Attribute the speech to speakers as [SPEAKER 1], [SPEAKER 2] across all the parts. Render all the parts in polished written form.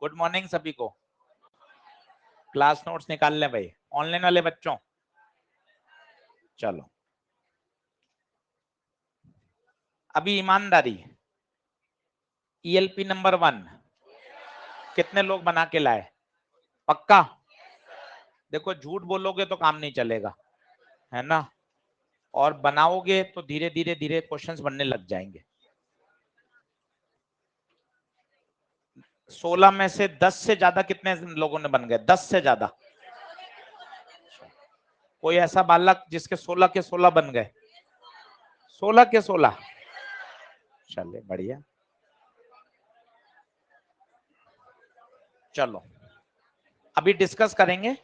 [SPEAKER 1] Good morning सभी को। Class notes निकाल लें भाई, ऑनलाइन वाले बच्चों। चलो अभी ईमानदारी, ईएलपी नंबर 1 कितने लोग बना के लाए? पक्का? देखो झूठ बोलोगे तो काम नहीं चलेगा, है ना, और बनाओगे तो धीरे धीरे धीरे क्वेश्चंस बनने लग जाएंगे। 16 में से 10 से ज्यादा कितने लोगों ने बन गए? 10 से ज्यादा? कोई ऐसा बालक जिसके 16 के 16 बन गए? 16 के 16? चले बढ़िया। चलो अभी डिस्कस करेंगे,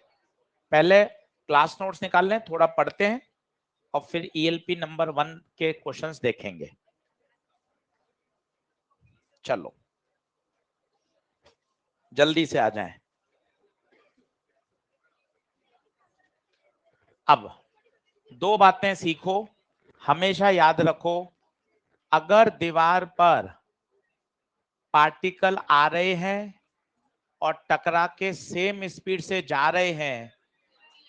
[SPEAKER 1] पहले क्लास नोट्स निकाल लें, थोड़ा पढ़ते हैं और फिर ईएलपी नंबर 1 के क्वेश्चंस देखेंगे। चलो जल्दी से आ जाएं। अब दो बातें सीखो, हमेशा याद रखो, अगर दीवार पर पार्टिकल आ रहे हैं और टकरा के सेम स्पीड से जा रहे हैं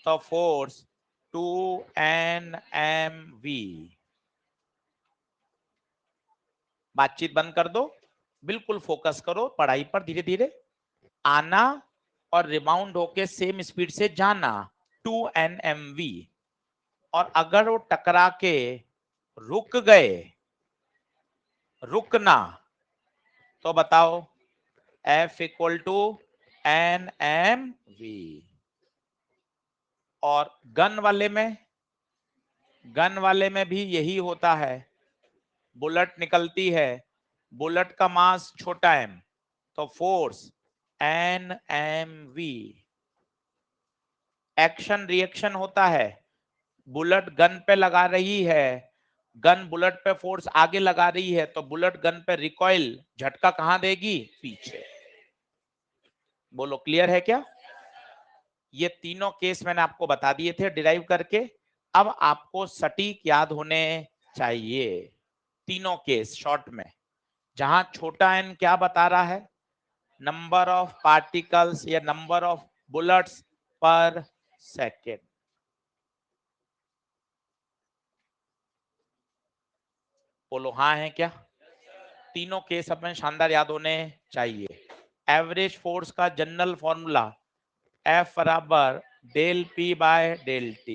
[SPEAKER 1] तो फोर्स 2Nmv। बातचीत बंद कर दो, बिल्कुल फोकस करो पढ़ाई पर। धीरे धीरे आना और रिबाउंड होके सेम स्पीड से जाना 2Nmv, और अगर वो टकरा के रुक गए, रुकना, तो बताओ F इक्वल टू Nmv। और गन वाले में भी यही होता है, बुलेट निकलती है, बुलेट का मास छोटा m, तो फोर्स Nmv। एक्शन रिएक्शन होता है, बुलेट गन पे लगा रही है, गन बुलेट पे फोर्स आगे लगा रही है, तो बुलेट गन पे रिकॉइल झटका कहां देगी? पीछे। बोलो क्लियर है क्या? ये तीनों केस मैंने आपको बता दिए थे डिराइव करके, अब आपको सटीक याद होने चाहिए। तीनों केस शॉर्ट में, जहां छोटा n क्या बता रहा है? नंबर ऑफ पार्टिकल्स या नंबर ऑफ बुलेट्स पर सेकेंड। बोलो हाँ है क्या? तीनों केस अपने शानदार याद होने चाहिए। एवरेज फोर्स का जनरल फॉर्मूला F बराबर del P by del T।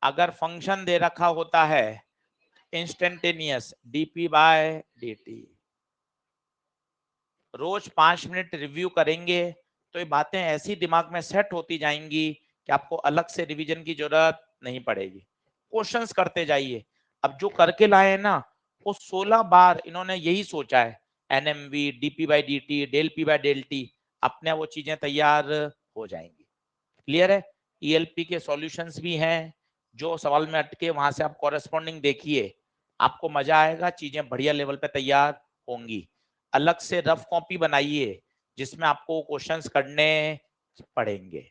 [SPEAKER 1] अगर फंक्शन दे रखा होता है इंस्टेंटेनियस dP बाय dt। रोज 5 मिनट रिव्यू करेंगे तो ये बातें ऐसी दिमाग में सेट होती जाएंगी कि आपको अलग से रिवीजन की जरूरत नहीं पड़ेगी। क्वेश्चंस करते जाइए। अब जो करके लाए हैं ना, वो 16 बार इन्होंने यही सोचा है, एनएमवी, DP by D del P by del T, अपने वो चीजें तैयार हो जाएंगी। क्लियर है? ईएलपी के सॉल्यूशंस भी हैं, जो सवाल में अटके वहां से आप कॉरेस्पॉन्डिंग देखिए, आपको मजा आएगा, चीजें बढ़िया लेवल पे तैयार होंगी। अलग से रफ कॉपी बनाइए जिसमें आपको क्वेश्चंस करने पड़ेंगे।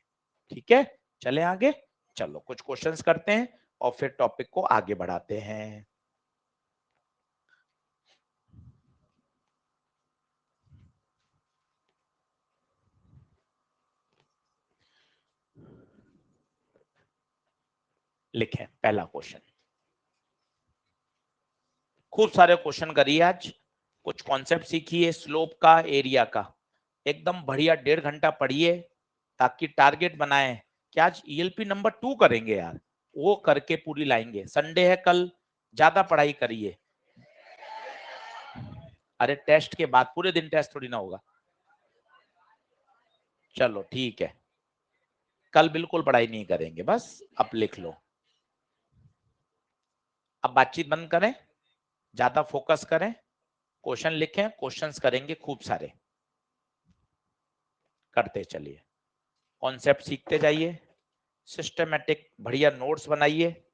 [SPEAKER 1] ठीक है, चले आगे। चलो कुछ क्वेश्चंस करते हैं और फिर टॉपिक को आगे बढ़ाते हैं। लिखें पहला क्वेश्चन। खूब सारे क्वेश्चन करिए आज, कुछ कॉन्सेप्ट सीखिए, स्लोप का, एरिया का, एकदम बढ़िया 1.5 घंटा पढ़िए ताकि टारगेट बनाए कि आज ईएलपी नंबर 2 करेंगे यार, वो करके पूरी लाएंगे। संडे है कल, ज्यादा पढ़ाई करिए। अरे टेस्ट के बाद, पूरे दिन टेस्ट थोड़ी ना होगा। चलो ठीक है, कल बिल्कुल पढ़ाई नहीं करेंगे, बस अब लिख लो। अब बातचीत बंद करें, ज्यादा फोकस करें, क्वेश्चन लिखें, क्वेश्चंस करेंगे खूब सारे, करते चलिए, कॉन्सेप्ट सीखते जाइए, सिस्टमेटिक बढ़िया नोट्स बनाइए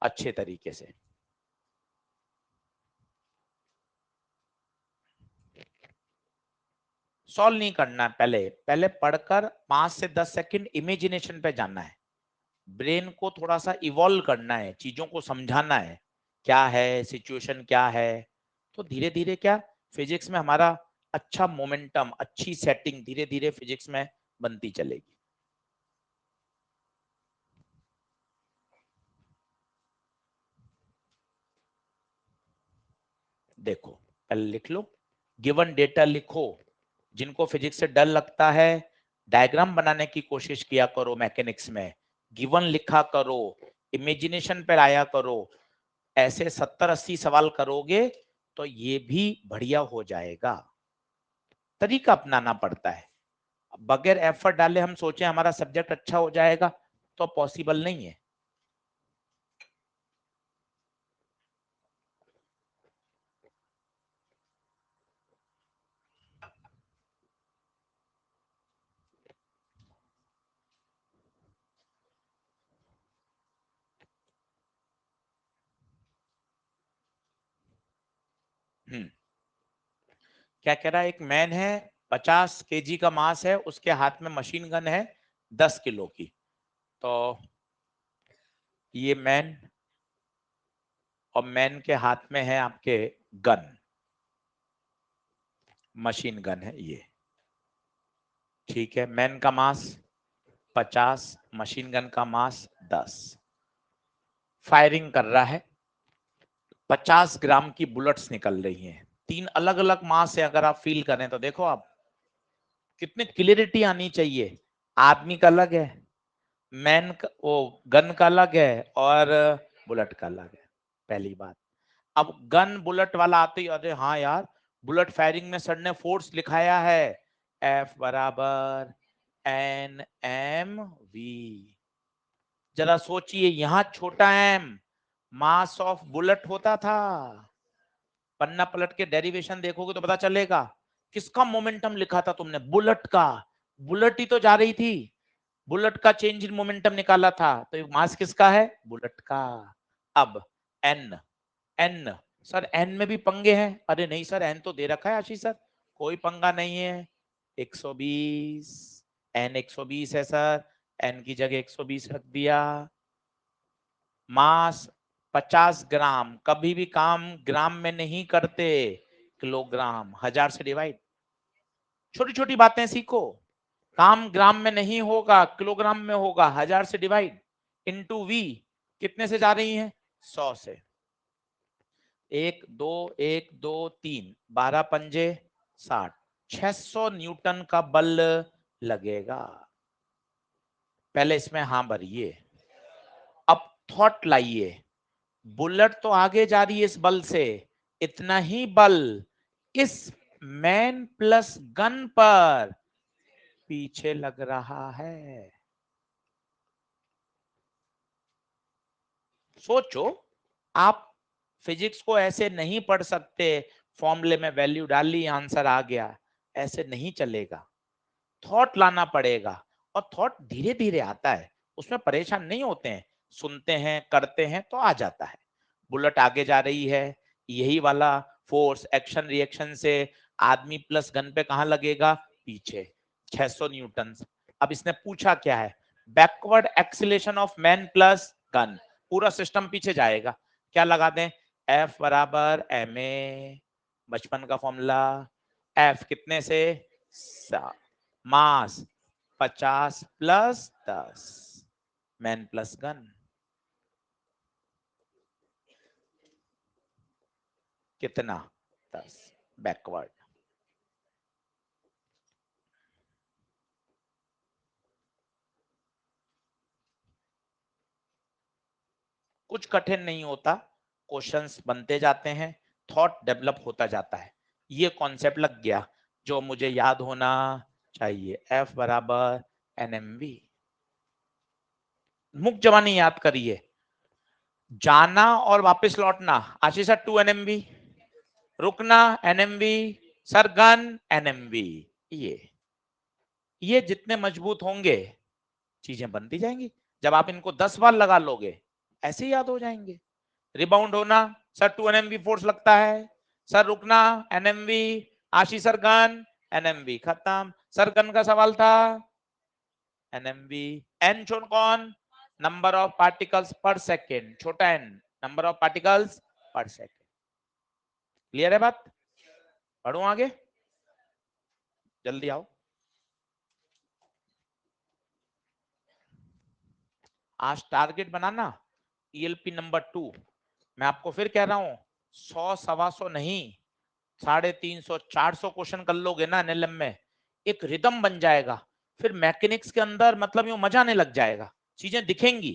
[SPEAKER 1] अच्छे तरीके से। सॉल्व नहीं करना है, पहले पढ़कर 5 से 10 सेकंड इमेजिनेशन पे जाना है, ब्रेन को थोड़ा सा इवॉल्व करना है, चीजों को समझाना है क्या है, सिचुएशन क्या है। तो धीरे धीरे क्या, फिजिक्स में हमारा अच्छा मोमेंटम, अच्छी सेटिंग धीरे धीरे फिजिक्स में बनती चलेगी। देखो पहले लिख लो, गिवन डेटा लिखो, जिनको फिजिक्स से डर लगता है डायग्राम बनाने की कोशिश किया करो मैकेनिक्स में, गिवन लिखा करो, इमेजिनेशन पर आया करो, ऐसे 70-80 सवाल करोगे तो ये भी बढ़िया हो जाएगा। तरीका अपनाना पड़ता है, बगैर एफर्ट डाले हम सोचे हमारा सब्जेक्ट अच्छा हो जाएगा तो पॉसिबल नहीं है। क्या कह रहा है, एक मैन है 50 केजी का मास है, उसके हाथ में मशीन गन है 10 किलो की। तो ये मैन, और मैन के हाथ में है आपके गन, मशीन गन है ये, ठीक है। मैन का मास 50, मशीन गन का मास 10, फायरिंग कर रहा है, 50 ग्राम की बुलेट्स निकल रही हैं, 3 अलग अलग मास से अगर आप फील करें तो देखो आप कितनी क्लियरिटी आनी चाहिए। आदमी का अलग है, मैन का, वो गन का अलग है, और बुलेट का अलग है, पहली बात। अब गन बुलेट वाला आते ही अरे हाँ यार, बुलेट फायरिंग में सर ने फोर्स लिखाया है F बराबर NMV। जरा सोचिए, यहां छोटा m मास ऑफ बुलेट होता था, पन्ना पलट के डेरिवेशन देखोगे तो पता चलेगा। किसका मोमेंटम लिखा था तुमने? बुलेट का। बुलेट ही तो जा रही थी, बुलेट का चेंज इन मोमेंटम निकाला था, तो मास किसका है? बुलेट का। अब एन, एन सर एन में भी पंगे हैं? अरे नहीं सर, एन तो दे रखा है आशीष सर, कोई पंगा नहीं है। 120, एन 120 है सर, एन की जगह 120 रख दिया। मास 50 ग्राम, कभी भी काम ग्राम में नहीं करते, किलोग्राम, 1000 से डिवाइड। छोटी छोटी बातें सीखो, काम ग्राम में नहीं होगा, किलोग्राम में होगा, 1000 से डिवाइड, इंटू वी, कितने से जा रही हैं? 100 से। 1 2 1 2 3, 12 पंजे 60, 600 न्यूटन का बल लगेगा। पहले इसमें हाँ भरिए, अब थॉट लाइए, बुलेट तो आगे जा रही है इस बल से, इतना ही बल इस मैन प्लस गन पर पीछे लग रहा है। सोचो, आप फिजिक्स को ऐसे नहीं पढ़ सकते, फॉर्मूले में वैल्यू डाल ली आंसर आ गया, ऐसे नहीं चलेगा, थॉट लाना पड़ेगा। और थॉट धीरे धीरे आता है, उसमें परेशान नहीं होते हैं, सुनते हैं करते हैं तो आ जाता है। बुलेट आगे जा रही है, यही वाला फोर्स एक्शन रिएक्शन से आदमी प्लस गन पे कहां लगेगा? पीछे, 600 न्यूटन। अब इसने पूछा क्या है? Backward acceleration of man plus gun, पूरा सिस्टम पीछे जाएगा। क्या लगा दें? F बराबर ma, बचपन का फॉर्मूला, F कितने से? मास 50 प्लस 10, मैन प्लस गन कितना? 10, बैकवर्ड। कुछ कठिन नहीं होता, क्वेश्चंस बनते जाते हैं, थॉट डेवलप होता जाता है। ये कॉन्सेप्ट लग गया जो मुझे याद होना चाहिए, F बराबर NMV। मुक्त जवानी याद करिए, जाना और वापस लौटना आशीष सर 2 NMV, रुकना NMV, सरगन NMV। ये जितने मजबूत होंगे चीजें बनती जाएंगी। जब आप इनको 10 बार लगा लोगे ऐसे ही याद हो जाएंगे। रिबाउंड होना, सर 2 NMV फोर्स लगता है, सर रुकना NMV, आशी सर गन NMV, खत्म। सर गन का सवाल था NMV। एन छोड़ कौन? नंबर ऑफ पार्टिकल्स पर सेकेंड, छोटा एन नंबर ऑफ पार्टिकल्स पर सेकेंड। क्लियर है बात? पढ़ू आगे? जल्दी आओ। आज टारगेट बनाना ईएलपी नंबर 2। मैं आपको फिर कह रहा हूं 100 125 नहीं 350 400 क्वेश्चन कर लोगे ना एनएलएम में, एक रिदम बन जाएगा। फिर मैकेनिक्स के अंदर मतलब यूं मजा आने लग जाएगा, चीजें दिखेंगी।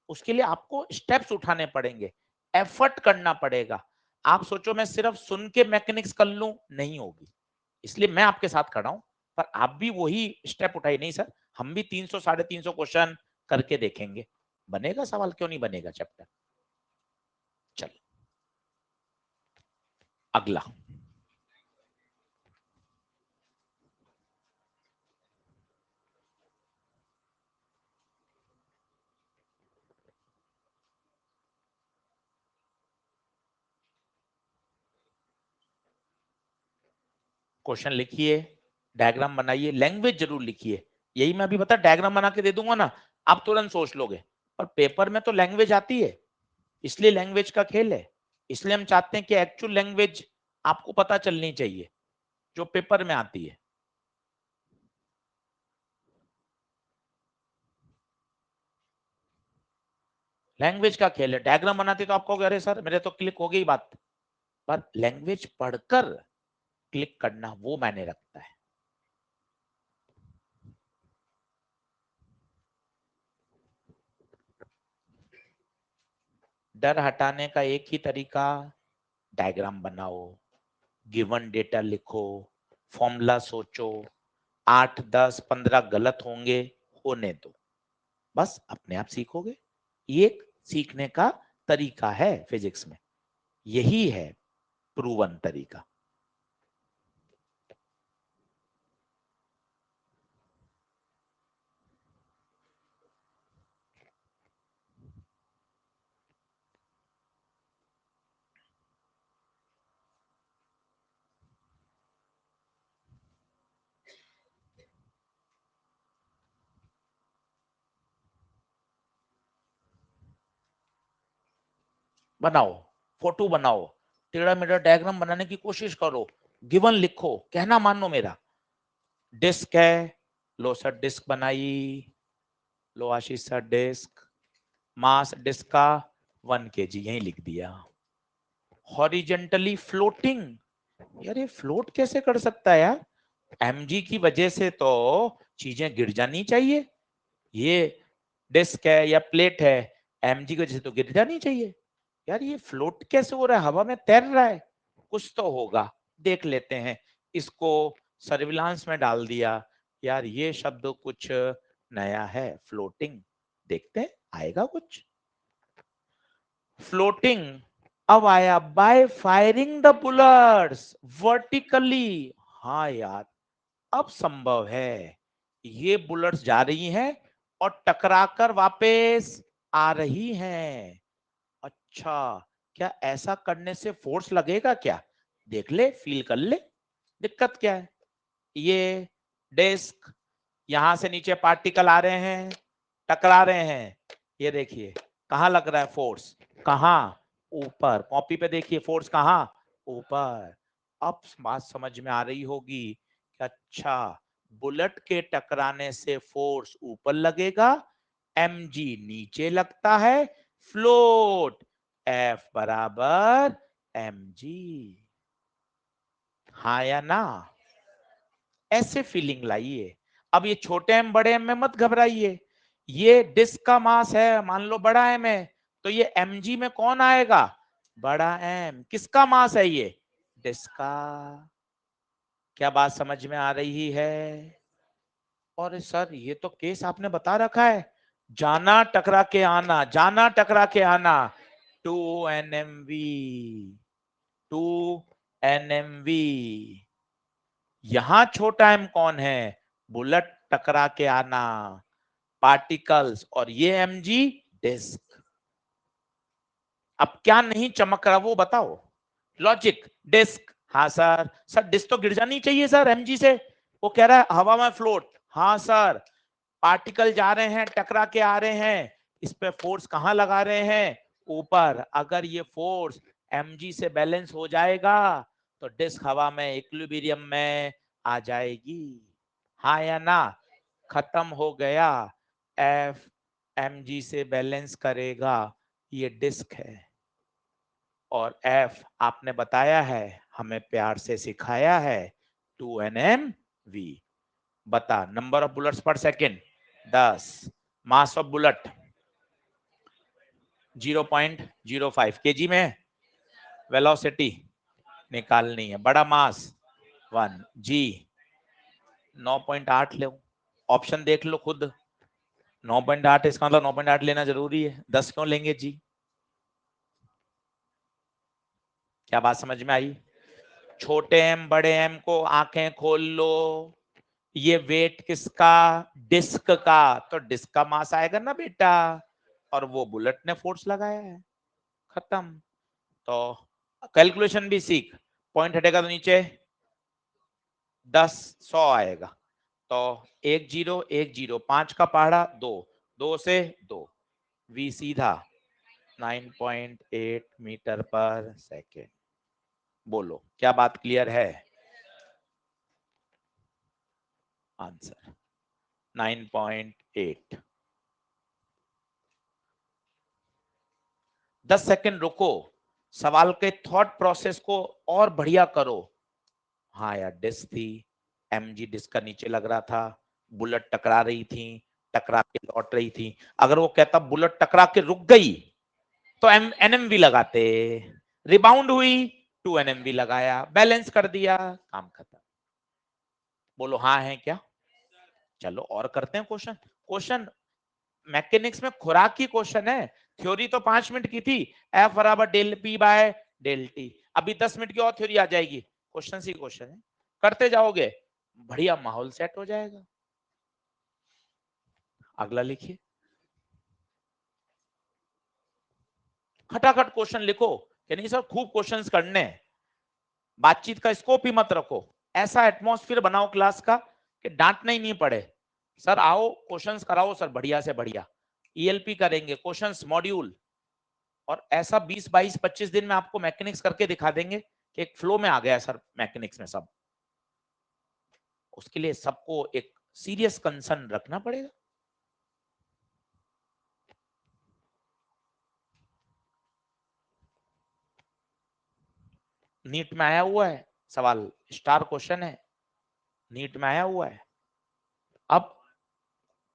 [SPEAKER 1] उसके लिए आपको स्टेप्स उठाने पड़ेंगे, एफर्ट करना पड़ेगा। आप सोचो मैं सिर्फ सुन के मैकेनिक्स कर लूं, नहीं होगी। इसलिए मैं आपके साथ खड़ा हूं, पर आप भी वही स्टेप उठाइए। नहीं सर, हम भी 300 350 क्वेश्चन करके देखेंगे, बनेगा सवाल, क्यों नहीं बनेगा चैप्टर। चलिए अगला। क्वेश्चन लिखिए, डायग्राम बनाइए, लैंग्वेज जरूर लिखिए। यही मैं अभी बता डायग्राम बना के दे दूंगा ना, आप तुरंत सोच लोगे। और पेपर में तो लैंग्वेज आती है, इसलिए लैंग्वेज का खेल है। इसलिए हम चाहते हैं कि एक्चुअल लैंग्वेज आपको पता चलनी चाहिए जो पेपर में आती है। लैंग्वेज का खेल है। डायग्राम बनाते तो आपको अरे सर मेरे तो क्लिक हो गई बात, पर लैंग्वेज पढ़कर क्लिक करना वो मायने रखता है। डर हटाने का एक ही तरीका, डायग्राम बनाओ, गिवन डेटा लिखो, फॉर्मूला सोचो। 8 10 15 गलत होंगे, होने दो, बस अपने आप सीखोगे। ये सीखने का तरीका है फिजिक्स में, यही है प्रूवन तरीका। बनाओ, फोटो बनाओ, टेढ़ा मेढ़ा डायग्राम बनाने की कोशिश करो, गिवन लिखो, कहना मानो मेरा। डिस्क है, लो सर डिस्क बनाई, लो आशीष सर डिस्क, मास डिस्क का 1 kg यही लिख दिया। हॉरिजेंटली फ्लोटिंग, यार ये फ्लोट कैसे कर सकता है यार, mg की वजह से तो चीजें गिर जानी चाहिए। ये डिस्क है या प्लेट है, mg की वजह से तो गिर जानी चाहिए। यार ये फ्लोट कैसे हो रहा है, हवा में तैर रहा है, कुछ तो होगा, देख लेते हैं। इसको सर्विलांस में डाल दिया, यार ये शब्द कुछ नया है, फ्लोटिंग, देखते हैं आएगा कुछ। फ्लोटिंग अब आया, by firing the bullets vertically. हाँ यार अब संभव है, ये बुलेट्स जा रही हैं और टकराकर वापस आ रही हैं। अच्छा, क्या ऐसा करने से फोर्स लगेगा क्या, देख ले, फील कर ले। दिक्कत क्या है, ये डिस्क, यहां से नीचे पार्टिकल आ रहे हैं, टकरा रहे हैं, ये देखिए कहां लग रहा है फोर्स, कहां, ऊपर। कॉपी पे देखिए फोर्स कहां, ऊपर। अब बात समझ में आ रही होगी कि अच्छा बुलेट के टकराने से फोर्स ऊपर लगेगा, mg नीचे लगता है, फ्लोट F बराबर mg। हाँ या ना, ऐसे फीलिंग लाइए। अब ये छोटे एम बड़े एम में मत घबराइए, ये डिस्क का मास है, मान लो बड़ा एम है, तो ये mg में कौन आएगा, बड़ा एम। किसका मास है ये, डिस्क का। क्या बात समझ में आ रही है। और सर ये तो केस आपने बता रखा है, जाना टकरा के आना, जाना टकरा के आना, 2 nmv। यहां छोटा एम कौन है, बुलेट टकरा के आना, पार्टिकल्स, और ये mg डिस्क। अब क्या नहीं चमक रहा वो बताओ, लॉजिक। डिस्क, हाँ सर, सर डिस्क तो गिर जानी चाहिए सर mg से, वो कह रहा है हवा में फ्लोट, हाँ सर। पार्टिकल जा रहे हैं, टकरा के आ रहे हैं, इस पे फोर्स कहां लगा रहे हैं, ऊपर। अगर ये फोर्स mg से बैलेंस हो जाएगा तो डिस्क हवा में इक्विलिब्रियम में आ जाएगी, हाँ या ना? खत्म हो गया, एफ एम जी से बैलेंस करेगा, ये डिस्क है, और एफ आपने बताया है, हमें प्यार से सिखाया है 2 Nm V। बता, नंबर ऑफ बुलेट्स पर second 10, mass of bullet 0.05 kg में, वेलोसिटी निकालनी है, बड़ा मास 1 जी 9.8 लो, ऑप्शन देख लो खुद, 9.8 इसका मतलब 9.8 लेना जरूरी है, 10 क्यों लेंगे जी? क्या बात समझ में आई? छोटे एम बड़े एम को आंखें खोल लो, ये वेट किसका? डिस्क का, तो डिस्क का मास आएगा ना बेटा, और वो बुलेट ने फोर्स लगाया है, खत्म। तो कैलकुलेशन भी सीख, पॉइंट हटेगा तो नीचे 10 100 आएगा, तो 1 0 1 0, 5 का पहाड़ा 2, 2 से 2, v सीधा 9.8 मीटर पर सेकेंड। बोलो क्या बात क्लियर है? आंसर 9.8। 10 सेकंड रुको, सवाल के थॉट प्रोसेस को और बढ़िया करो। हाँ यार, डिस्क थी, एमजी डिस्क का नीचे लग रहा था, बुलेट टकरा रही थी, टकरा के लौट रही थी। अगर वो कहता बुलेट टकरा के रुक गई तो एनएमवी लगाते, रिबाउंड हुई 2 NMV लगाया, बैलेंस कर दिया, काम खत्म। बोलो हाँ है क्या? चलो और करते हैं क्वेश्चन। क्वेश्चन मैकेनिक्स में खुराक की क्वेश्चन है, थ्योरी तो 5 मिनट की थी, एफ बराबर del P by del T, अभी 10 मिनट की और थ्योरी आ जाएगी, क्वेश्चन ही क्वेश्चन है, करते जाओगे बढ़िया माहौल सेट हो जाएगा। अगला लिखिए, खटाखट क्वेश्चन लिखो, यानी सर खूब क्वेश्चंस करने, बातचीत का स्कोप ही मत रखो, ऐसा एटमॉस्फेयर बनाओ क्लास का कि डांटना ही नहीं पड़े, सर आओ क्वेश्चंस कराओ सर बढ़िया से बढ़िया, ईएलपी करेंगे, क्वेश्चंस मॉड्यूल, और ऐसा 20 22 25 दिन में आपको मैकेनिक्स करके दिखा देंगे कि एक फ्लो में आ गया सर मैकेनिक्स में सब। उसके लिए सबको एक सीरियस कंसर्न रखना पड़ेगा। नीट में आया हुआ है सवाल, स्टार क्वेश्चन है, नीट में आया हुआ है। अब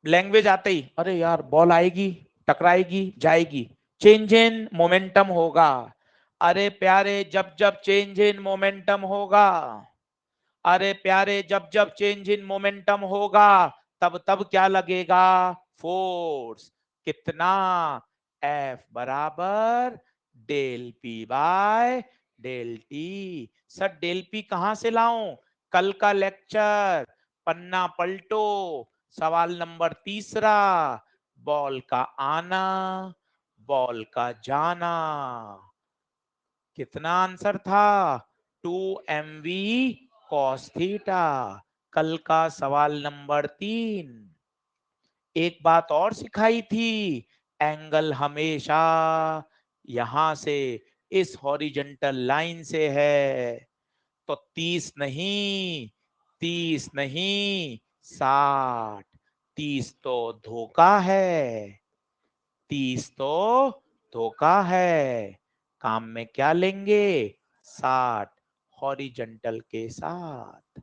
[SPEAKER 1] लैंग्वेज आते ही, अरे यार बॉल आएगी टकराएगी जाएगी, चेंज इन मोमेंटम होगा, अरे प्यारे जब जब चेंज इन मोमेंटम होगा, अरे प्यारे जब जब चेंज इन मोमेंटम होगा तब तब क्या लगेगा? फोर्स। कितना? एफ बराबर del P by del T. Sir del P कहां से लाऊं? कल का लेक्चर, पन्ना पलटो, सवाल नंबर 3, बॉल का आना बॉल का जाना, कितना आंसर था? 2 MV cos थीटा। कल का सवाल नंबर 3। एक बात और सिखाई थी, एंगल हमेशा यहां से इस हॉरिजॉन्टल लाइन से है, तो 30 नहीं, 30 नहीं, 60। 30 तो धोखा है, 30 तो धोखा है, काम में क्या लेंगे? 60 हॉरिजॉन्टल के साथ।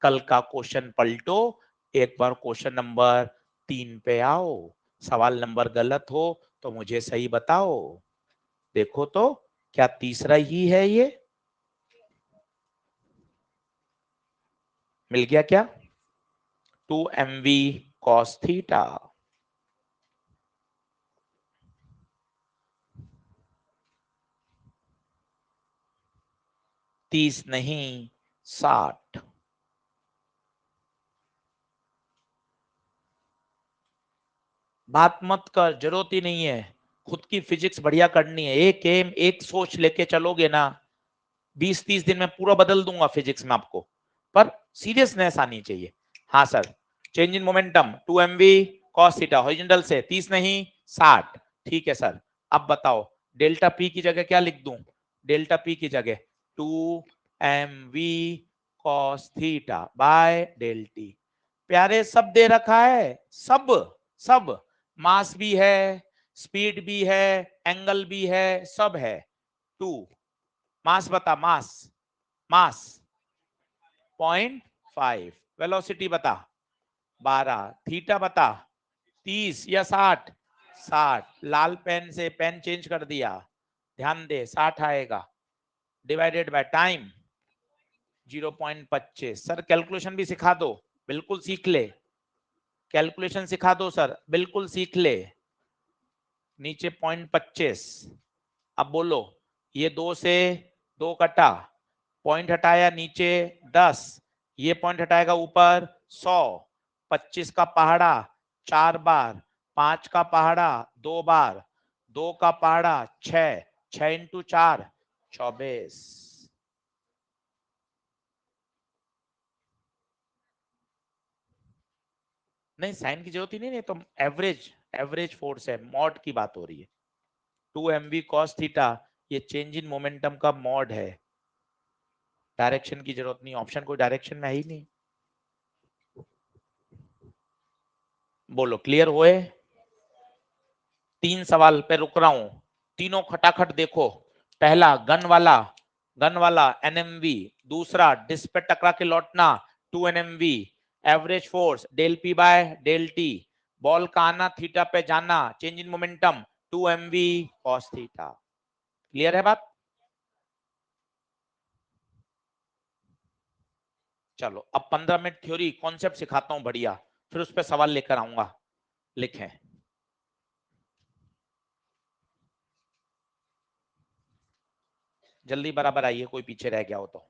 [SPEAKER 1] कल का क्वेश्चन पलटो, एक बार क्वेश्चन नंबर 3 पे आओ, सवाल नंबर गलत हो तो मुझे सही बताओ। देखो तो क्या तीसरा ही है ये? मिल गया क्या? 2 MV cos थीटा। 30 नहीं, 60। बात मत कर, जरूरत ही नहीं है, खुद की फिजिक्स बढ़िया करनी है, एक एम एक सोच लेके चलोगे ना, 20-30 दिन में पूरा बदल दूंगा फिजिक्स में आपको, पर सीरियसनेस आनी चाहिए। हाँ sir, change in momentum 2 MV cos theta, horizontal से 30 नहीं 60, ठीक है सर। अब बताओ डेल्टा पी की जगह क्या लिख दूं? डेल्टा पी की जगह 2 MV cos theta by del T. प्यारे सब दे रखा है, सब सब, मास भी है, स्पीड भी है, एंगल भी है, सब है। 2 मास बता, मास मास 0.5, वेलोसिटी बता 12, थीटा बता 30 या 60, 60, लाल पेन से पेन चेंज कर दिया, ध्यान दे 60 आएगा, divided by time 0.25। Sir calculation भी सिखा दो, बिल्कुल सीख ले, कैलकुलेशन सिखा दो सर, बिल्कुल सीख ले। नीचे 0.25, अब बोलो, ये 2 से 2 कटा, पॉइंट हटाया नीचे 10, ये पॉइंट हटाएगा ऊपर 100, 25 का पहाड़ा 4 बार, 5 का पहाड़ा 2 बार, 2 का पहाड़ा 6, 6 इंटू 4 24। नहीं साइन की जरूरत ही नहीं, तो एवरेज एवरेज फोर्स है, मॉड की बात हो रही है। 2 mv cos थीटा, ये चेंज इन मोमेंटम का मॉड है, डायरेक्शन की जरूरत नहीं, ऑप्शन कोई डायरेक्शन में है ही नहीं। बोलो क्लियर हुए? 3 सवाल पे रुक रहा हूं, तीनों खटाखट देखो। पहला गन वाला एनएमवी, दूसरा डिस्क पे टकरा के लौटना 2 एनएमवी, average force del P by del T, ball का आना थीटा पे जाना change in momentum 2 mv cos theta. Clear है बात? चलो अब 15 मिनट थ्योरी कॉन्सेप्ट सिखाता हूं बढ़िया, फिर उस पर सवाल लेकर आऊंगा। लिखें, जल्दी बराबर आइए, कोई पीछे रह गया हो तो।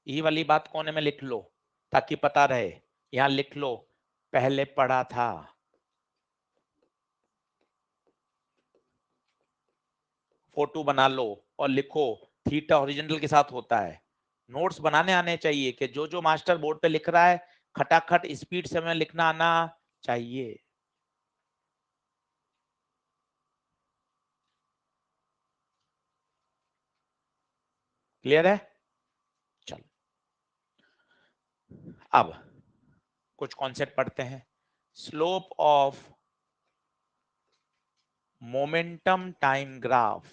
[SPEAKER 1] ये वाली बात कोने में लिख लो ताकि पता रहे, यहां लिख लो पहले पढ़ा था। फोटो बना लो और लिखो थीटा हॉरिजॉन्टल के साथ होता है। नोट्स बनाने आने चाहिए कि जो जो मास्टर बोर्ड पे लिख रहा है खटाखट स्पीड से में लिखना आना चाहिए। क्लियर है? चलो अब कुछ कॉन्सेप्ट पढ़ते हैं। Slope of momentum time graph,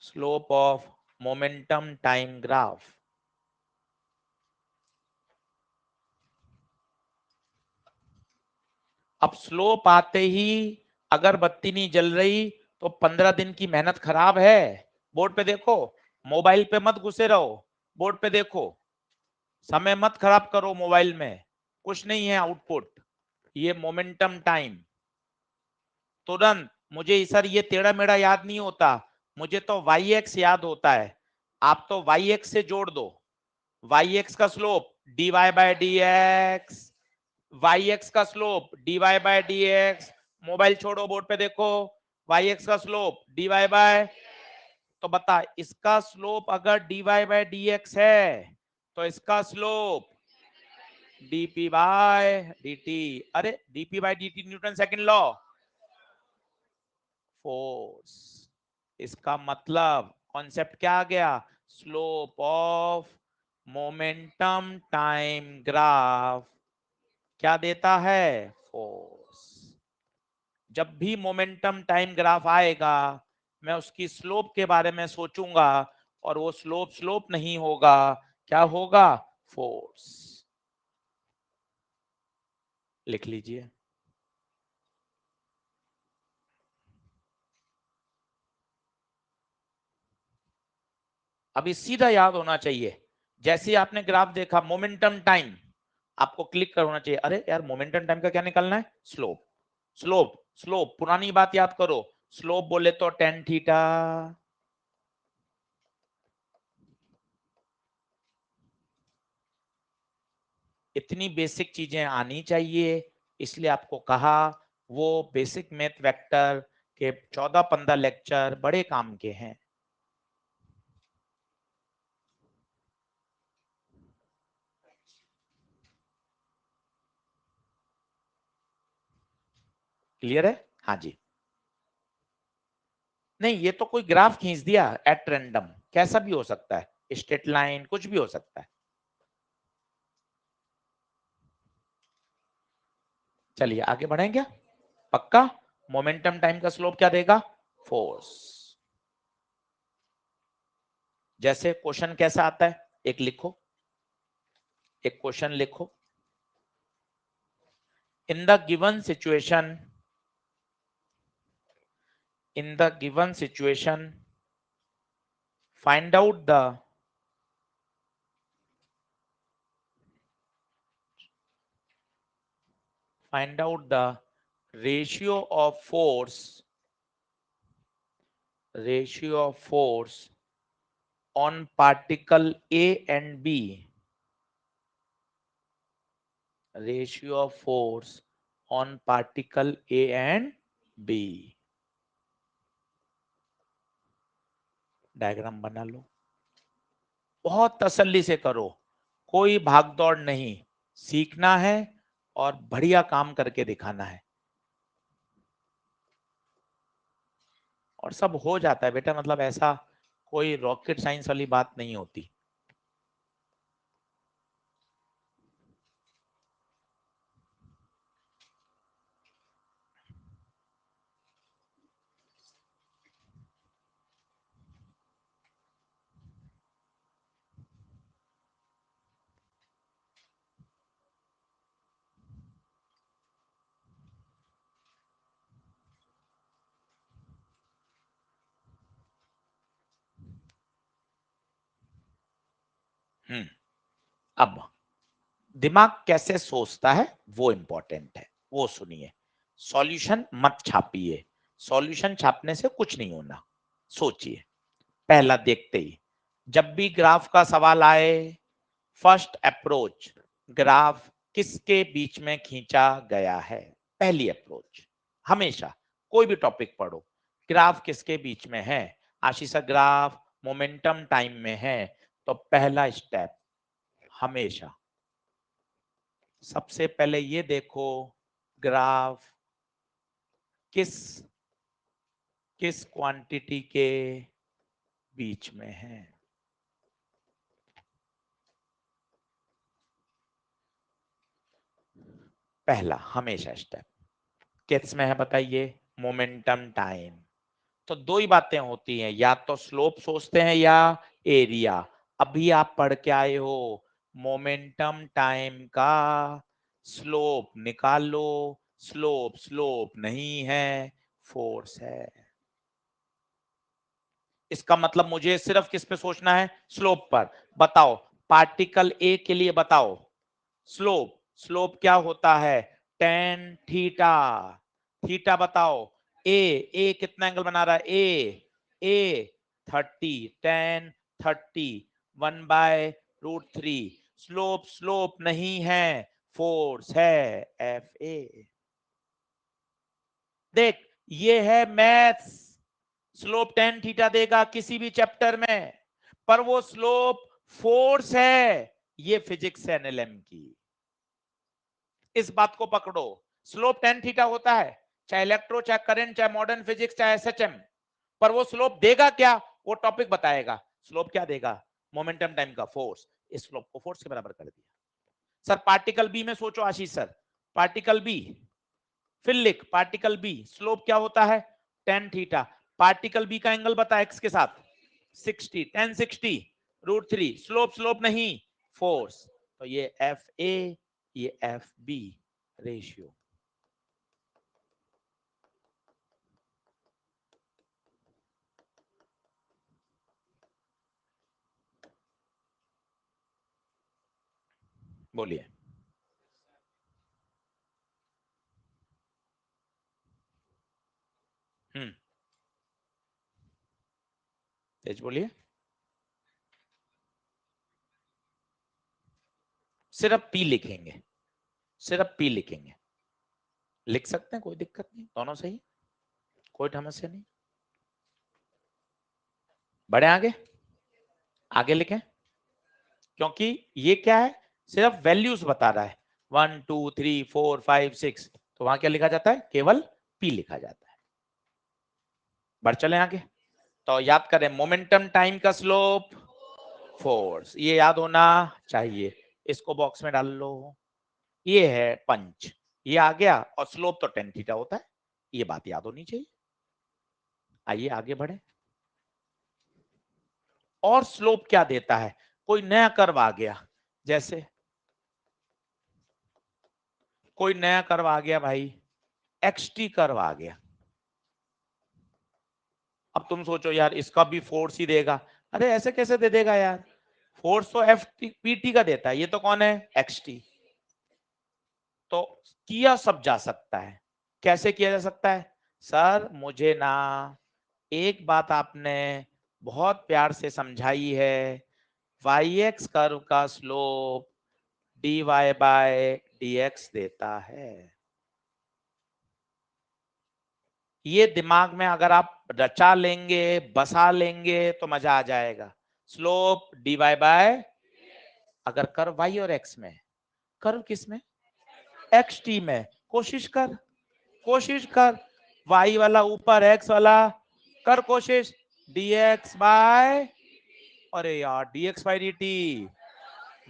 [SPEAKER 1] slope of momentum time graph. अब स्लोप आते ही अगर बत्ती नहीं जल रही तो 15 दिन की मेहनत खराब है। बोर्ड पे देखो, मोबाइल पे मत घुसे रहो, बोर्ड पे देखो, समय मत खराब करो मोबाइल में, कुछ नहीं है आउटपुट। ये मोमेंटम टाइम तुरंत, मुझे सर ये टेढ़ा मेढ़ा याद नहीं होता, मुझे तो वाई एक्स याद होता है। आप तो वाई एक्स से जोड़ दो, वाई एक्स का slope D Y by D X, Y X का slope D Y by D X. Mobile छोड़ो, बोर्ड पे देखो, वाई एक्स का स्लोप डी वाई बाय, तो बता इसका स्लोप अगर D Y by D X है तो इसका स्लोप डीपी बाय dt। अरे DP by dt Newton second law, force. इसका मतलब कॉन्सेप्ट क्या आ गया? Slope of momentum time graph क्या देता है? फोर्स। जब भी मोमेंटम टाइम ग्राफ आएगा मैं उसकी स्लोप के बारे में सोचूंगा, और वो स्लोप स्लोप नहीं होगा, क्या होगा? फोर्स। लिख लीजिए। अभी सीधा याद होना चाहिए, जैसे ही आपने ग्राफ देखा मोमेंटम टाइम, आपको क्लिक करना चाहिए, अरे यार मोमेंटम टाइम का क्या निकालना है? स्लोप। स्लोप स्लोप पुरानी बात याद करो, स्लोप बोले तो टेन थीटा। इतनी बेसिक चीजें आनी चाहिए, इसलिए आपको कहा वो बेसिक मैथ वेक्टर के 14-15 लेक्चर बड़े काम के हैं। क्लियर है? हाँ जी। नहीं, ये तो कोई ग्राफ खींच दिया एट रैंडम, कैसा भी हो सकता है, स्ट्रेट लाइन, कुछ भी हो सकता है। चलिए आगे बढ़ें क्या? पक्का? मोमेंटम टाइम का स्लोप क्या देगा? फोर्स। जैसे क्वेश्चन कैसा आता है, एक लिखो, एक क्वेश्चन लिखो। In the given situation, in the given situation, find out the ratio of force on particle A and B, ratio of force on particle A and B। Diagram बना लो, बहुत तसल्ली से करो, कोई भागदौड़ नहीं, सीखना है और बढ़िया काम करके दिखाना है, और सब हो जाता है बेटा, मतलब ऐसा कोई रॉकेट साइंस वाली बात नहीं होती। अब दिमाग कैसे सोचता है वो इंपॉर्टेंट है, वो सुनिए। सॉल्यूशन मत छापिए, सॉल्यूशन छापने से कुछ नहीं होना, सोचिए। पहला देखते ही, जब भी ग्राफ का सवाल आए, फर्स्ट अप्रोच, ग्राफ किसके बीच में खींचा गया है, पहली अप्रोच। हमेशा कोई भी टॉपिक पढ़ो, ग्राफ किसके बीच में है, आशीषा ग्राफ मोमेंटम टाइम में है, तो पहला स्टेप हमेशा सबसे पहले ये देखो, ग्राफ किस किस क्वांटिटी के बीच में है। पहला हमेशा स्टेप किस में है बताइए, मोमेंटम टाइम। तो दो ही बातें होती हैं, या तो स्लोप सोचते हैं या एरिया। अभी आप पढ़ के आए हो, मोमेंटम टाइम का स्लोप निकाल लो, स्लोप स्लोप नहीं है, फोर्स है। इसका मतलब मुझे सिर्फ किस पे सोचना है, स्लोप पर। बताओ पार्टिकल ए के लिए बताओ, स्लोप स्लोप क्या होता है, टेन थीटा। थीटा बताओ, ए कितना एंगल बना रहा है, ए 30, टेन 30, 1/√3। स्लोप स्लोप नहीं है, फोर्स है, एफ ए। देख ये है मैथ्स, स्लोप टेन थीटा देगा किसी भी चैप्टर में, पर वो स्लोप फोर्स है, ये फिजिक्स है एनएलएम की। इस बात को पकड़ो, स्लोप टेन थीटा होता है, चाहे इलेक्ट्रो, चाहे करंट, चाहे मॉडर्न फिजिक्स, चाहे एसएचएम, पर वो स्लोप देगा क्या, वो टॉपिक बताएगा। स्लोप क्या देगा, मोमेंटम टाइम का फोर्स। इस स्लोप को फोर्स के बराबर कर दिया। सर पार्टिकल बी में सोचो आशीष सर, पार्टिकल बी, फिर लिख पार्टिकल बी, स्लोप क्या होता है, टेन थीटा। पार्टिकल बी का एंगल बता एक्स के साथ, 60, टेन 60√3। स्लोप स्लोप नहीं, फोर्स। तो ये एफ ए, ये एफ बी रेशियो। बोलिए। तेज बोलिए। सिर्फ पी लिखेंगे, सिर्फ पी लिखेंगे, लिख सकते हैं, कोई दिक्कत नहीं, दोनों सही, कोई समस्या नहीं। बढ़े आगे, आगे लिखें, क्योंकि ये क्या है, सिर्फ वैल्यूज बता रहा है, 1 2 3 4 5 6, तो वहां क्या लिखा जाता है, केवल पी लिखा जाता है। बढ़ चले आगे। तो याद करें, मोमेंटम टाइम का स्लोप फोर्स, ये याद होना चाहिए। इसको बॉक्स में डाल लो। ये है पंच, ये आ गया, और स्लोप तो टेन थीटा होता है, ये बात याद होनी चाहिए। आइए आगे बढ़े। और स्लोप क्या देता है, कोई नया कर्व आ गया, जैसे कोई नया कर्व आ गया भाई, एक्सटी कर्व आ गया। अब तुम सोचो यार इसका भी फोर्स ही देगा, अरे ऐसे कैसे दे देगा यार, फोर्स तो एफ पीटी का देता है, ये तो कौन है, एक्सटी। तो किया सब जा सकता है। कैसे किया जा सकता है, सर मुझे ना एक बात आपने बहुत प्यार से समझाई है, वाई एक्स कर्व का स्लोप dy बाय dx देता है। ये दिमाग में अगर आप रचा लेंगे, बसा लेंगे, तो मजा आ जाएगा। स्लोप dy बाय, अगर कर्व y और x में, कर्व किस में, xt में, कोशिश कर, कोशिश कर, y वाला ऊपर, x वाला, कर कोशिश, dx बाय, अरे यार dx बाय dt,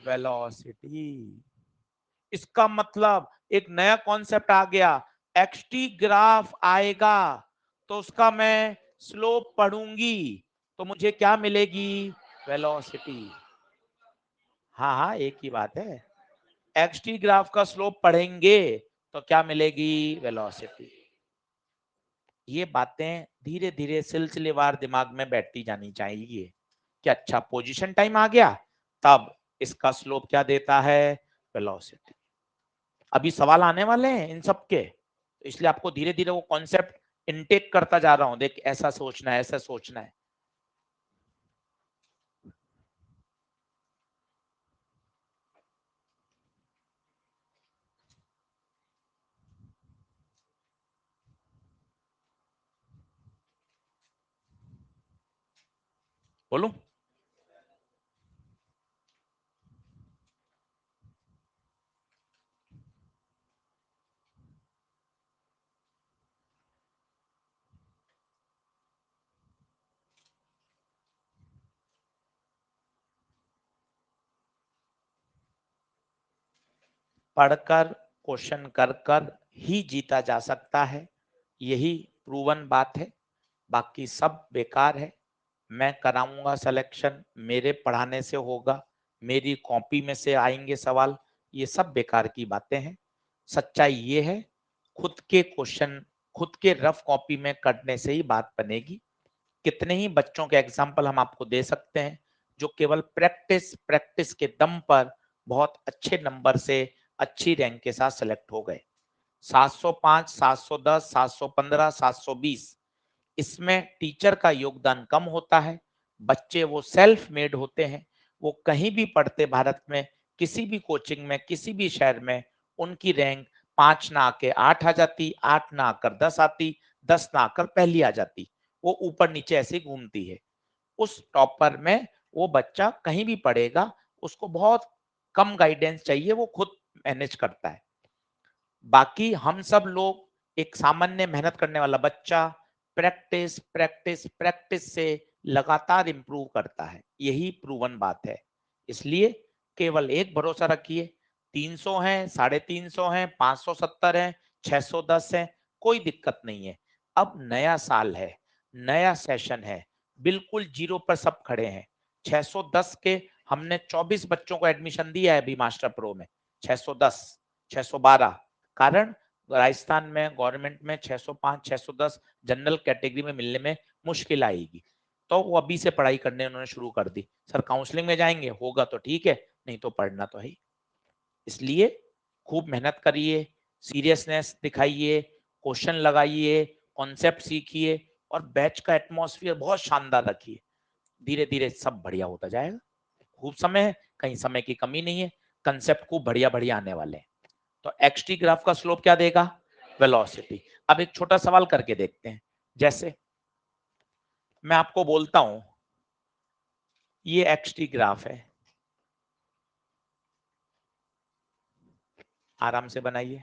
[SPEAKER 1] वेलोसिटी। इसका मतलब एक नया कॉन्सेप्ट आ गया, एक्सटी ग्राफ आएगा तो उसका मैं स्लोप पढ़ूंगी, तो मुझे क्या मिलेगी, वेलोसिटी। हाँ हाँ एक ही बात है, एक्सटी ग्राफ का स्लोप पढ़ेंगे तो क्या मिलेगी, वेलोसिटी। ये बातें धीरे धीरे सिलसिलेवार दिमाग में बैठती जानी चाहिए कि अच्छा पोजीशन टाइम आ गया, तब इसका स्लोप क्या देता है, वेलोसिटी। अभी सवाल आने वाले हैं इन सब के, तो इसलिए आपको धीरे धीरे वो कॉन्सेप्ट इनटेक करता जा रहा हूं, देख ऐसा सोचना है, ऐसा सोचना है। बोलूं, पढ़कर क्वेश्चन कर कर ही जीता जा सकता है, यही प्रूवन बात है, बाकी सब बेकार है। मैं कराऊंगा सिलेक्शन, मेरे पढ़ाने से होगा, मेरी कॉपी में से आएंगे सवाल, ये सब बेकार की बातें हैं। सच्चाई ये है, खुद के क्वेश्चन खुद के रफ कॉपी में करने से ही बात बनेगी। कितने ही बच्चों के एग्जाम्पल हम आपको दे सकते हैं जो केवल प्रैक्टिस प्रैक्टिस के दम पर बहुत अच्छे नंबर से अच्छी रैंक के साथ सेलेक्ट हो गए। 705, 710, 715, 720, इसमें टीचर का योगदान कम होता है। बच्चे वो सेल्फ मेड होते हैं, वो कहीं भी पढ़ते भारत में, किसी भी कोचिंग में, किसी भी शहर में, उनकी रैंक 5 ना आके 8 आ जाती, 8 ना आकर 10 आती, 10 ना आकर पहली आ जाती, वो ऊपर नीचे ऐसे घूमती है। उस टॉपर में वो बच्चा कहीं भी पढ़ेगा, उसको बहुत कम गाइडेंस चाहिए, वो खुद मैनेज करता है। बाकी हम सब लोग, एक सामान्य मेहनत करने वाला बच्चा प्रैक्टिस प्रैक्टिस प्रैक्टिस से लगातार इंप्रूव करता है, यही प्रूवन बात है। इसलिए केवल एक भरोसा रखिए, 300 है, 350 है, 570 है, 610 है, कोई दिक्कत नहीं है। अब नया साल है, नया सेशन है, बिल्कुल जीरो पर सब खड़े हैं। 610 के हमने 24 बच्चों को एडमिशन दिया है अभी मास्टर प्रो में, 610, 612, कारण राजस्थान में गवर्नमेंट में 605, 610 जनरल कैटेगरी में मिलने में मुश्किल आएगी, तो वो अभी से पढ़ाई करने उन्होंने शुरू कर दी। सर काउंसलिंग में जाएंगे, होगा तो ठीक है, नहीं तो पढ़ना तो है। इसलिए खूब मेहनत करिए, सीरियसनेस दिखाइए, क्वेश्चन लगाइए, कॉन्सेप्ट सीखिए, और बैच का एटमॉस्फेयर बहुत शानदार रखिए। धीरे धीरे सब बढ़िया होता जाएगा। खूब समय है, कहीं समय की कमी नहीं है, कंसेप्ट खूब बढ़िया बढ़िया आने वाले हैं। तो एक्सटी ग्राफ का स्लोप क्या देगा, वेलोसिटी। अब एक छोटा सवाल करके देखते हैं, जैसे मैं आपको बोलता हूं ये एक्सटी ग्राफ है, आराम से बनाइए।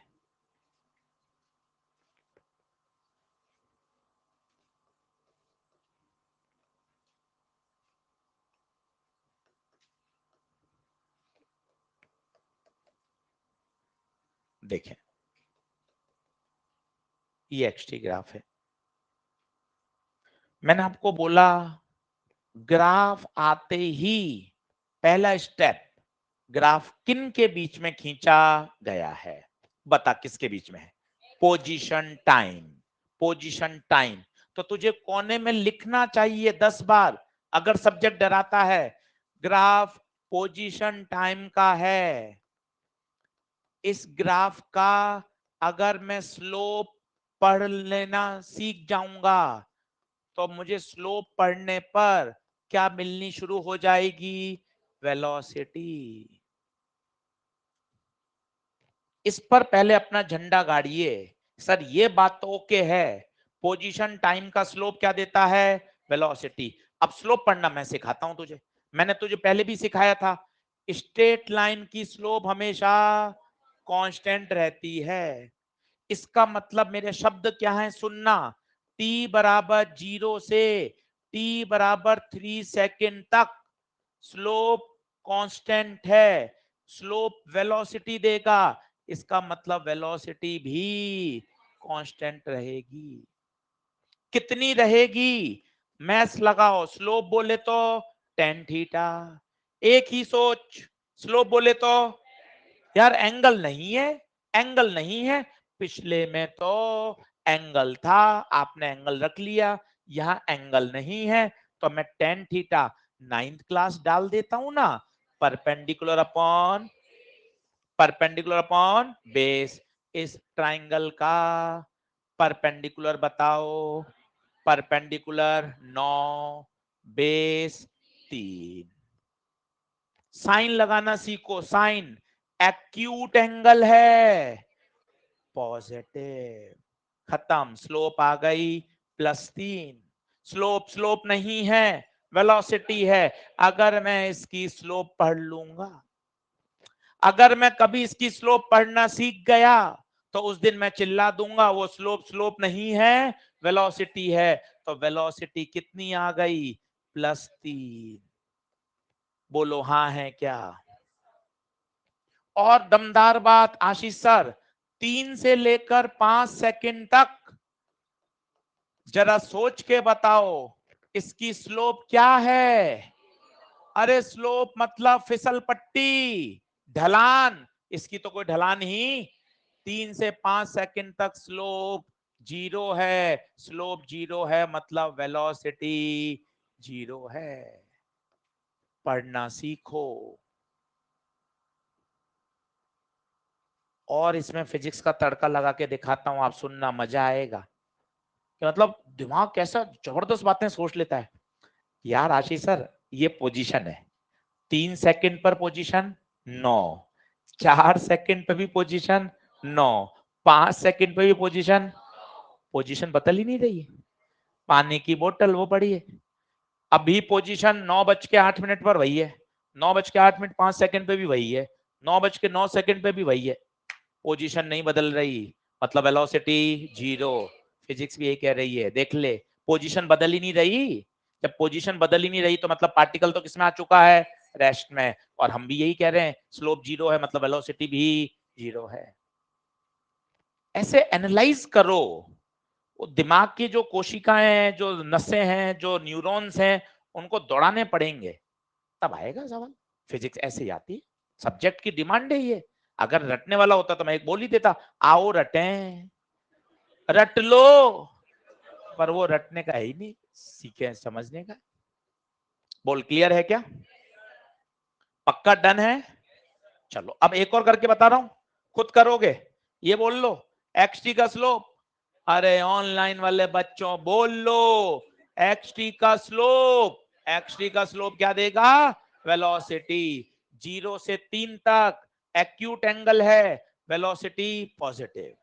[SPEAKER 1] देखें, ये एक्सटी ग्राफ है। मैंने आपको बोला ग्राफ आते ही पहला स्टेप, ग्राफ किन के बीच में खींचा गया है, बता किसके बीच में है? Position time, position time. तो तुझे कोने में लिखना चाहिए 10 बार, अगर सब्जेक्ट डराता है, ग्राफ पोजीशन टाइम का है। इस ग्राफ का अगर मैं स्लोप पढ़ लेना सीख जाऊंगा तो मुझे स्लोप पढ़ने पर क्या मिलनी शुरू हो जाएगी? वेलोसिटी। इस पर पहले अपना झंडा गाड़िए, सर ये बात तो ओके है, पोजीशन टाइम का स्लोप क्या देता है? वेलोसिटी। अब स्लोप पढ़ना मैं सिखाता हूं तुझे, मैंने तुझे पहले भी सिखाया था, स्ट्रेट लाइन की स्लोप हमेशा कांस्टेंट रहती है। इसका मतलब मेरे शब्द क्या है सुनना, t बराबर 0 से t बराबर 3 सेकेंड तक स्लोप कांस्टेंट है, स्लोप वेलोसिटी देगा, इसका मतलब वेलोसिटी भी कांस्टेंट रहेगी। कितनी रहेगी? मैथ्स लगाओ, स्लोप बोले तो टेन थीटा, एक ही सोच, स्लोप बोले तो यार एंगल नहीं है, एंगल नहीं है, पिछले में तो एंगल था, आपने एंगल रख लिया, यहां एंगल नहीं है, तो मैं टेन थीटा 9th क्लास डाल देता हूं ना, परपेंडिकुलर अपॉन बेस। इस ट्राइंगल का परपेंडिकुलर बताओ, परपेंडिकुलर 9, बेस 3। साइन लगाना सीखो, साइन एक्यूट एंगल है, पॉजिटिव, खत्म, स्लोप आ गई +3। स्लोप स्लोप नहीं है, वेलोसिटी है। अगर मैं इसकी स्लोप पढ़ लूंगा, अगर मैं कभी इसकी स्लोप पढ़ना सीख गया तो उस दिन मैं चिल्ला दूंगा वो स्लोप स्लोप नहीं है, वेलोसिटी है। तो वेलोसिटी कितनी आ गई? +3। बोलो हाँ है क्या? और दमदार बात आशीष सर, 3 से लेकर 5 सेकंड तक जरा सोच के बताओ इसकी स्लोप क्या है? अरे स्लोप मतलब फिसल पट्टी, ढलान, इसकी तो कोई ढलान ही। 3 से 5 सेकंड तक स्लोप 0 है, स्लोप 0 है मतलब वेलोसिटी 0 है। पढ़ना सीखो। और इसमें फिजिक्स का तड़का लगा के दिखाता हूं, आप सुनना, मजा आएगा कि मतलब दिमाग कैसा जबरदस्त बातें सोच लेता है। यार आशीष सर ये पोजीशन है, 3 सेकंड पर पोजीशन 9, 4 सेकंड पे भी पोजीशन 9, 5 सेकंड पे भी पोजीशन, पोजीशन बदल ही नहीं रही है। पानी की बोतल वो पड़ी है, अभी पोजीशन 9:08 पर वही है, 9:08 5 सेकंड पे भी वही है, 9:09 पे भी वही है, पोजीशन नहीं बदल रही, मतलब वेलोसिटी 0। फिजिक्स भी यही कह रही है, देख ले, पोजीशन बदल ही नहीं रही। जब पोजीशन बदल ही नहीं रही तो मतलब पार्टिकल तो किसमें आ चुका है? रेस्ट में। और हम भी यही कह रहे हैं, स्लोप 0 है मतलब वेलोसिटी भी 0 है। ऐसे एनालाइज करो, वो दिमाग की जो कोशिकाएं हैं, जो नसें हैं, जो न्यूरॉन्स हैं, उनको दौड़ाने पड़ेंगे, तब आएगा सवाल। फिजिक्स ऐसे ही आती है, सब्जेक्ट की डिमांड है ये। अगर रटने वाला होता तो मैं एक बोल ही देता, आओ रटें, रट लो, पर वो रटने का है ही नहीं, सीखे समझने का। बोल क्लियर है क्या? पक्का डन है? चलो अब एक और करके बता रहा हूं, खुद करोगे, ये बोल लो, एक्स टी का स्लोप, अरे ऑनलाइन वाले बच्चों बोल लो, एक्स टी का स्लोप, एक्स टी का स्लोप क्या देगा? वेलोसिटी। 0 से 3 तक एक्यूट एंगल है, वेलोसिटी पॉजिटिव।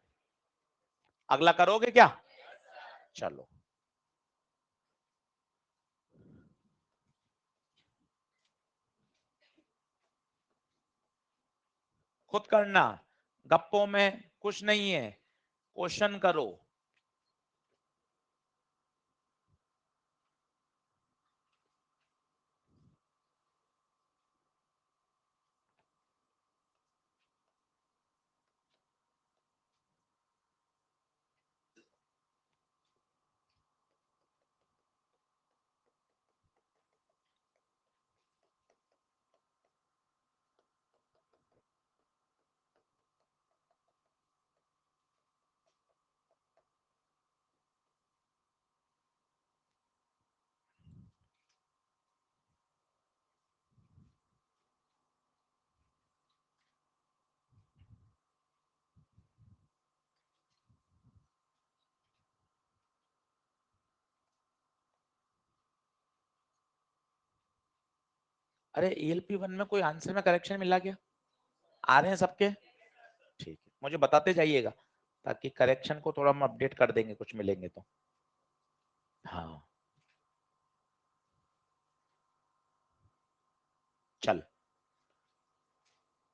[SPEAKER 1] अगला करोगे क्या? चलो खुद करना, गप्पों में कुछ नहीं है, क्वेश्चन करो। अरे ELP1 में कोई आंसर में करेक्शन मिला क्या? आ रहे हैं सबके? ठीक है, मुझे बताते जाइएगा ताकि करेक्शन को थोड़ा हम अपडेट कर देंगे, कुछ मिलेंगे तो। हाँ चल,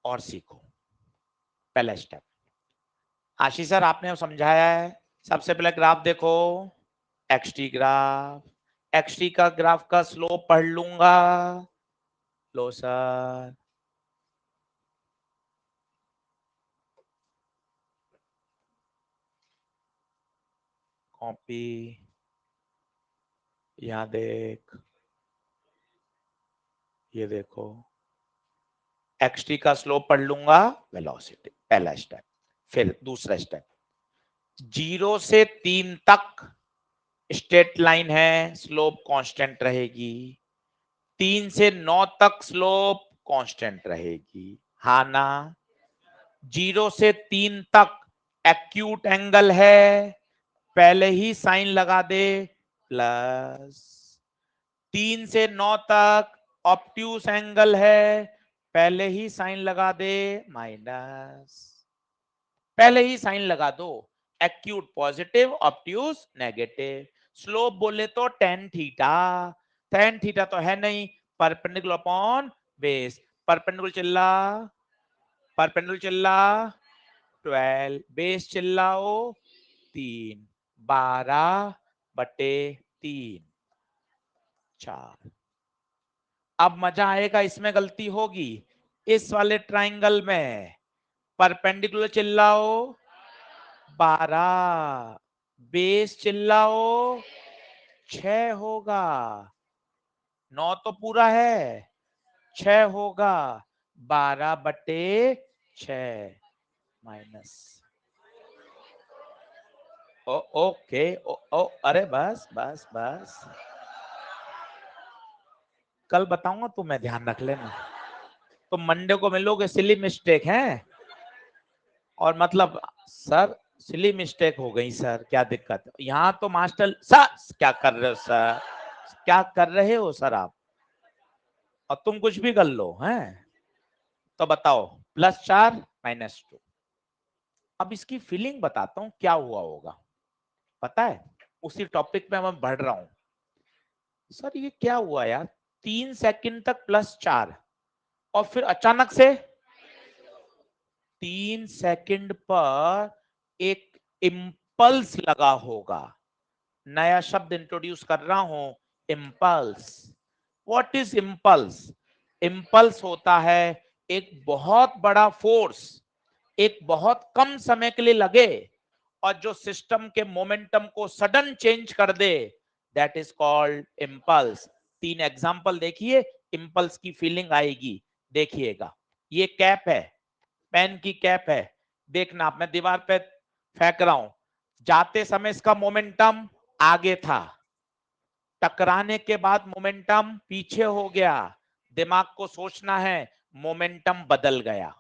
[SPEAKER 1] और सीखो। पहला स्टेप आशीष सर आपने समझाया है। सबसे पहले ग्राफ देखो, एक्सटी ग्राफ। एक्सटी का ग्राफ का स्लोप पढ़ लूंगा। लो सर, कॉपी, यहां देख, ये देखो, एक्सटी का स्लोप पढ़ लूंगा, वेलोसिटी, पहला स्टेप। फिर दूसरा स्टेप, 0 से 3 तक स्ट्रेट लाइन है, स्लोप कांस्टेंट रहेगी। 3 से 9 तक स्लोप कांस्टेंट रहेगी, हाँ ना? 0 से 3 तक एक्यूट एंगल है, पहले ही साइन लगा दे प्लस। 3 से 9 तक ऑब्ट्यूस एंगल है, पहले ही साइन लगा दे माइनस। पहले ही साइन लगा दो, acute positive, obtuse negative. Slope बोले तो टेन थीटा, टेन थीटा तो है नहीं, परपेंडिकुलर अपॉन बेस। परपेंडिकुलर चिल्ला, परपेंडिकुलर चिल्ला 12, बेस चिल्लाओ 3, 12/3, 4। अब मजा आएगा, इसमें गलती होगी, इस वाले ट्राइंगल में परपेंडिकुलर चिल्लाओ 12, बेस चिल्लाओ 6 होगा। 9 तो पूरा है, 6 होगा, 12/6 माइनस। ओ ओके, अरे बस बस बस, कल बताऊंगा, तुम्हें ध्यान रख लेना। तो मंडे को मिलोगे, सिली मिस्टेक है। और मतलब सर सिली मिस्टेक हो गई सर, क्या दिक्कत है? यहाँ तो मास्टर सर क्या कर रहे हो सर, क्या कर रहे हो सर आप? और तुम कुछ भी कर लो हैं। तो बताओ, +4 -2। अब इसकी फीलिंग बताता हूं क्या हुआ होगा, पता है? उसी टॉपिक पे मैं बढ़ रहा हूं। सर ये क्या हुआ यार, 3 सेकंड तक +4 और फिर अचानक से 3 सेकंड पर एक इम्पल्स लगा होगा। नया शब्द इंट्रोड्यूस कर रहा हूं, impulse. What is impulse? Impulse होता है एक बहुत बड़ा फोर्स, एक बहुत कम समय के लिए लगे और जो सिस्टम के मोमेंटम को सडन चेंज कर दे, that is called impulse. 3 example देखिए, इम्पल्स की फीलिंग आएगी। देखिएगा, ये कैप है, पेन की कैप है, देखना मैं दीवार पे फेंक रहा हूं, जाते समय इसका मोमेंटम आगे था, टकराने के बाद मोमेंटम पीछे हो गया। दिमाग को सोचना है, मोमेंटम बदल गया।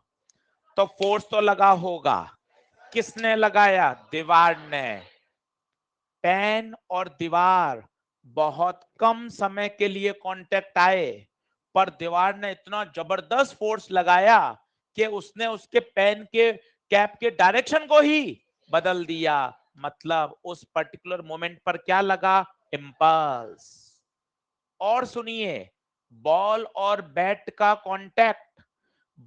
[SPEAKER 1] तो फोर्स तो लगा होगा, किसने लगाया? दीवार ने। पेन और दीवार बहुत कम समय के लिए कांटेक्ट आए, पर दीवार ने इतना जबरदस्त फोर्स लगाया कि उसने उसके पेन के कैप के डायरेक्शन को ही बदल दिया। मतलब उस पर्टिकुलर मोमेंट पर क्या लगा? इम्पल्स। और सुनिए, बॉल और बैट का कांटेक्ट,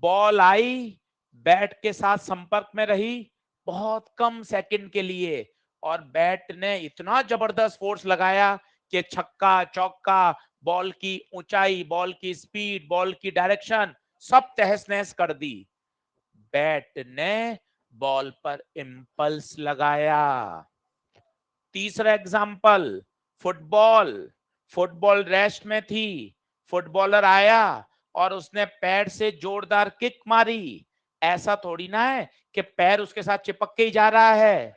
[SPEAKER 1] बॉल आई, बैट के साथ संपर्क में रही बहुत कम सेकंड के लिए, और बैट ने इतना जबरदस्त फोर्स लगाया कि छक्का चौका, बॉल की ऊंचाई, बॉल की स्पीड, बॉल की डायरेक्शन सब तहस नहस कर दी। बैट ने बॉल पर इंपल्स लगाया। तीसरा एग्जाम्पल, फुटबॉल। फुटबॉल रेस्ट में थी, फुटबॉलर आया और उसने पैर से जोरदार किक मारी। ऐसा थोड़ी ना है कि पैर उसके साथ चिपक के ही जा रहा है।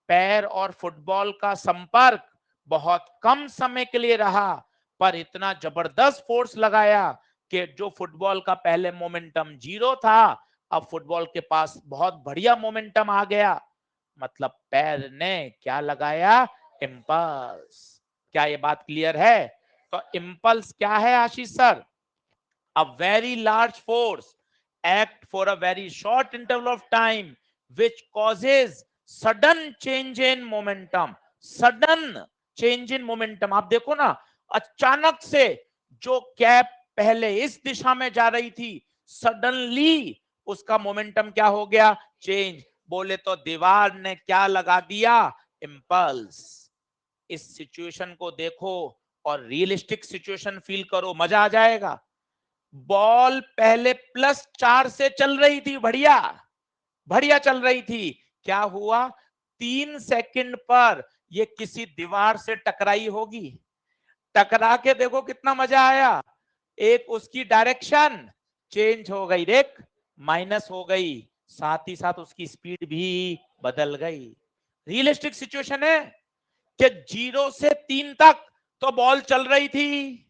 [SPEAKER 1] पैर और फुटबॉल का संपर्क बहुत कम समय के लिए रहा, पर इतना जबरदस्त फोर्स लगाया कि जो फुटबॉल का पहले मोमेंटम 0 था, अब फुटबॉल के पास बहुत बढ़िया मोमेंटम आ गया। मतलब पैर ने क्या लगाया? इम्पल्स। क्या ये बात क्लियर है? तो इम्पल्स क्या है आशीष sir? A very large force act for a very short interval of time which causes sudden change in momentum. Sudden change in momentum. आप देखो ना, अचानक से जो कैप पहले इस दिशा में जा रही थी, सडनली उसका मोमेंटम क्या हो गया? चेंज। बोले तो दीवार ने क्या लगा दिया? इंपल्स। इस सिचुएशन को देखो और रियलिस्टिक सिचुएशन फील करो, मजा आ जाएगा। बॉल पहले +4 से चल रही थी, बढ़िया बढ़िया चल रही थी। क्या हुआ? 3 सेकंड पर ये किसी दीवार से टकराई होगी। टकरा के देखो कितना मजा आया। एक उसकी डायरेक्शन चेंज हो गई, देख माइनस हो गई, साथ ही साथ उसकी स्पीड भी बदल गई। रियलिस्टिक सिचुएशन है कि 0 से 3 तक तो बॉल चल रही थी,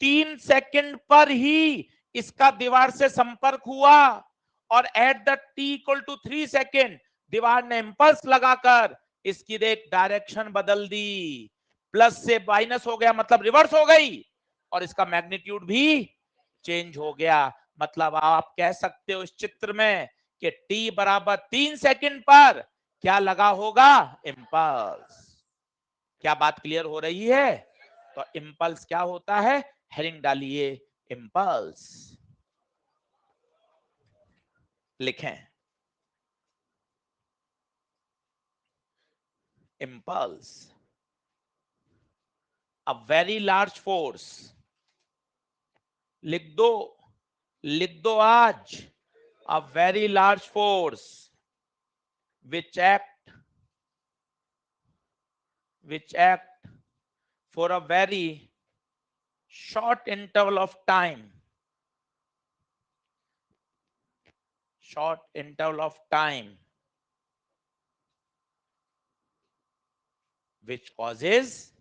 [SPEAKER 1] 3 सेकंड पर ही इसका दीवार से संपर्क हुआ और at the T equal to 3 second दीवार ने इंपल्स लगाकर इसकी देख डायरेक्शन बदल दी, प्लस से माइनस हो गया, मतलब रिवर्स हो गई, और इसका मैग्नीट्यूड भी चेंज हो गया। मतलब आप कह सकते हो इस चित्र में कि टी बराबर 3 सेकंड पर क्या लगा होगा? इंपल्स। क्या बात क्लियर हो रही है? तो इंपल्स क्या होता है? हेडिंग डालिए, इंपल्स लिखें। Impulse, a very large force. लिख दो, लिख दो आज। A very large force which act for a very short interval of time, which causes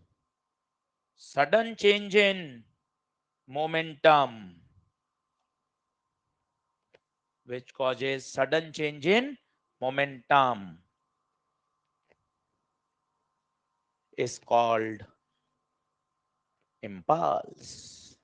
[SPEAKER 1] sudden change in momentum, is called impulse.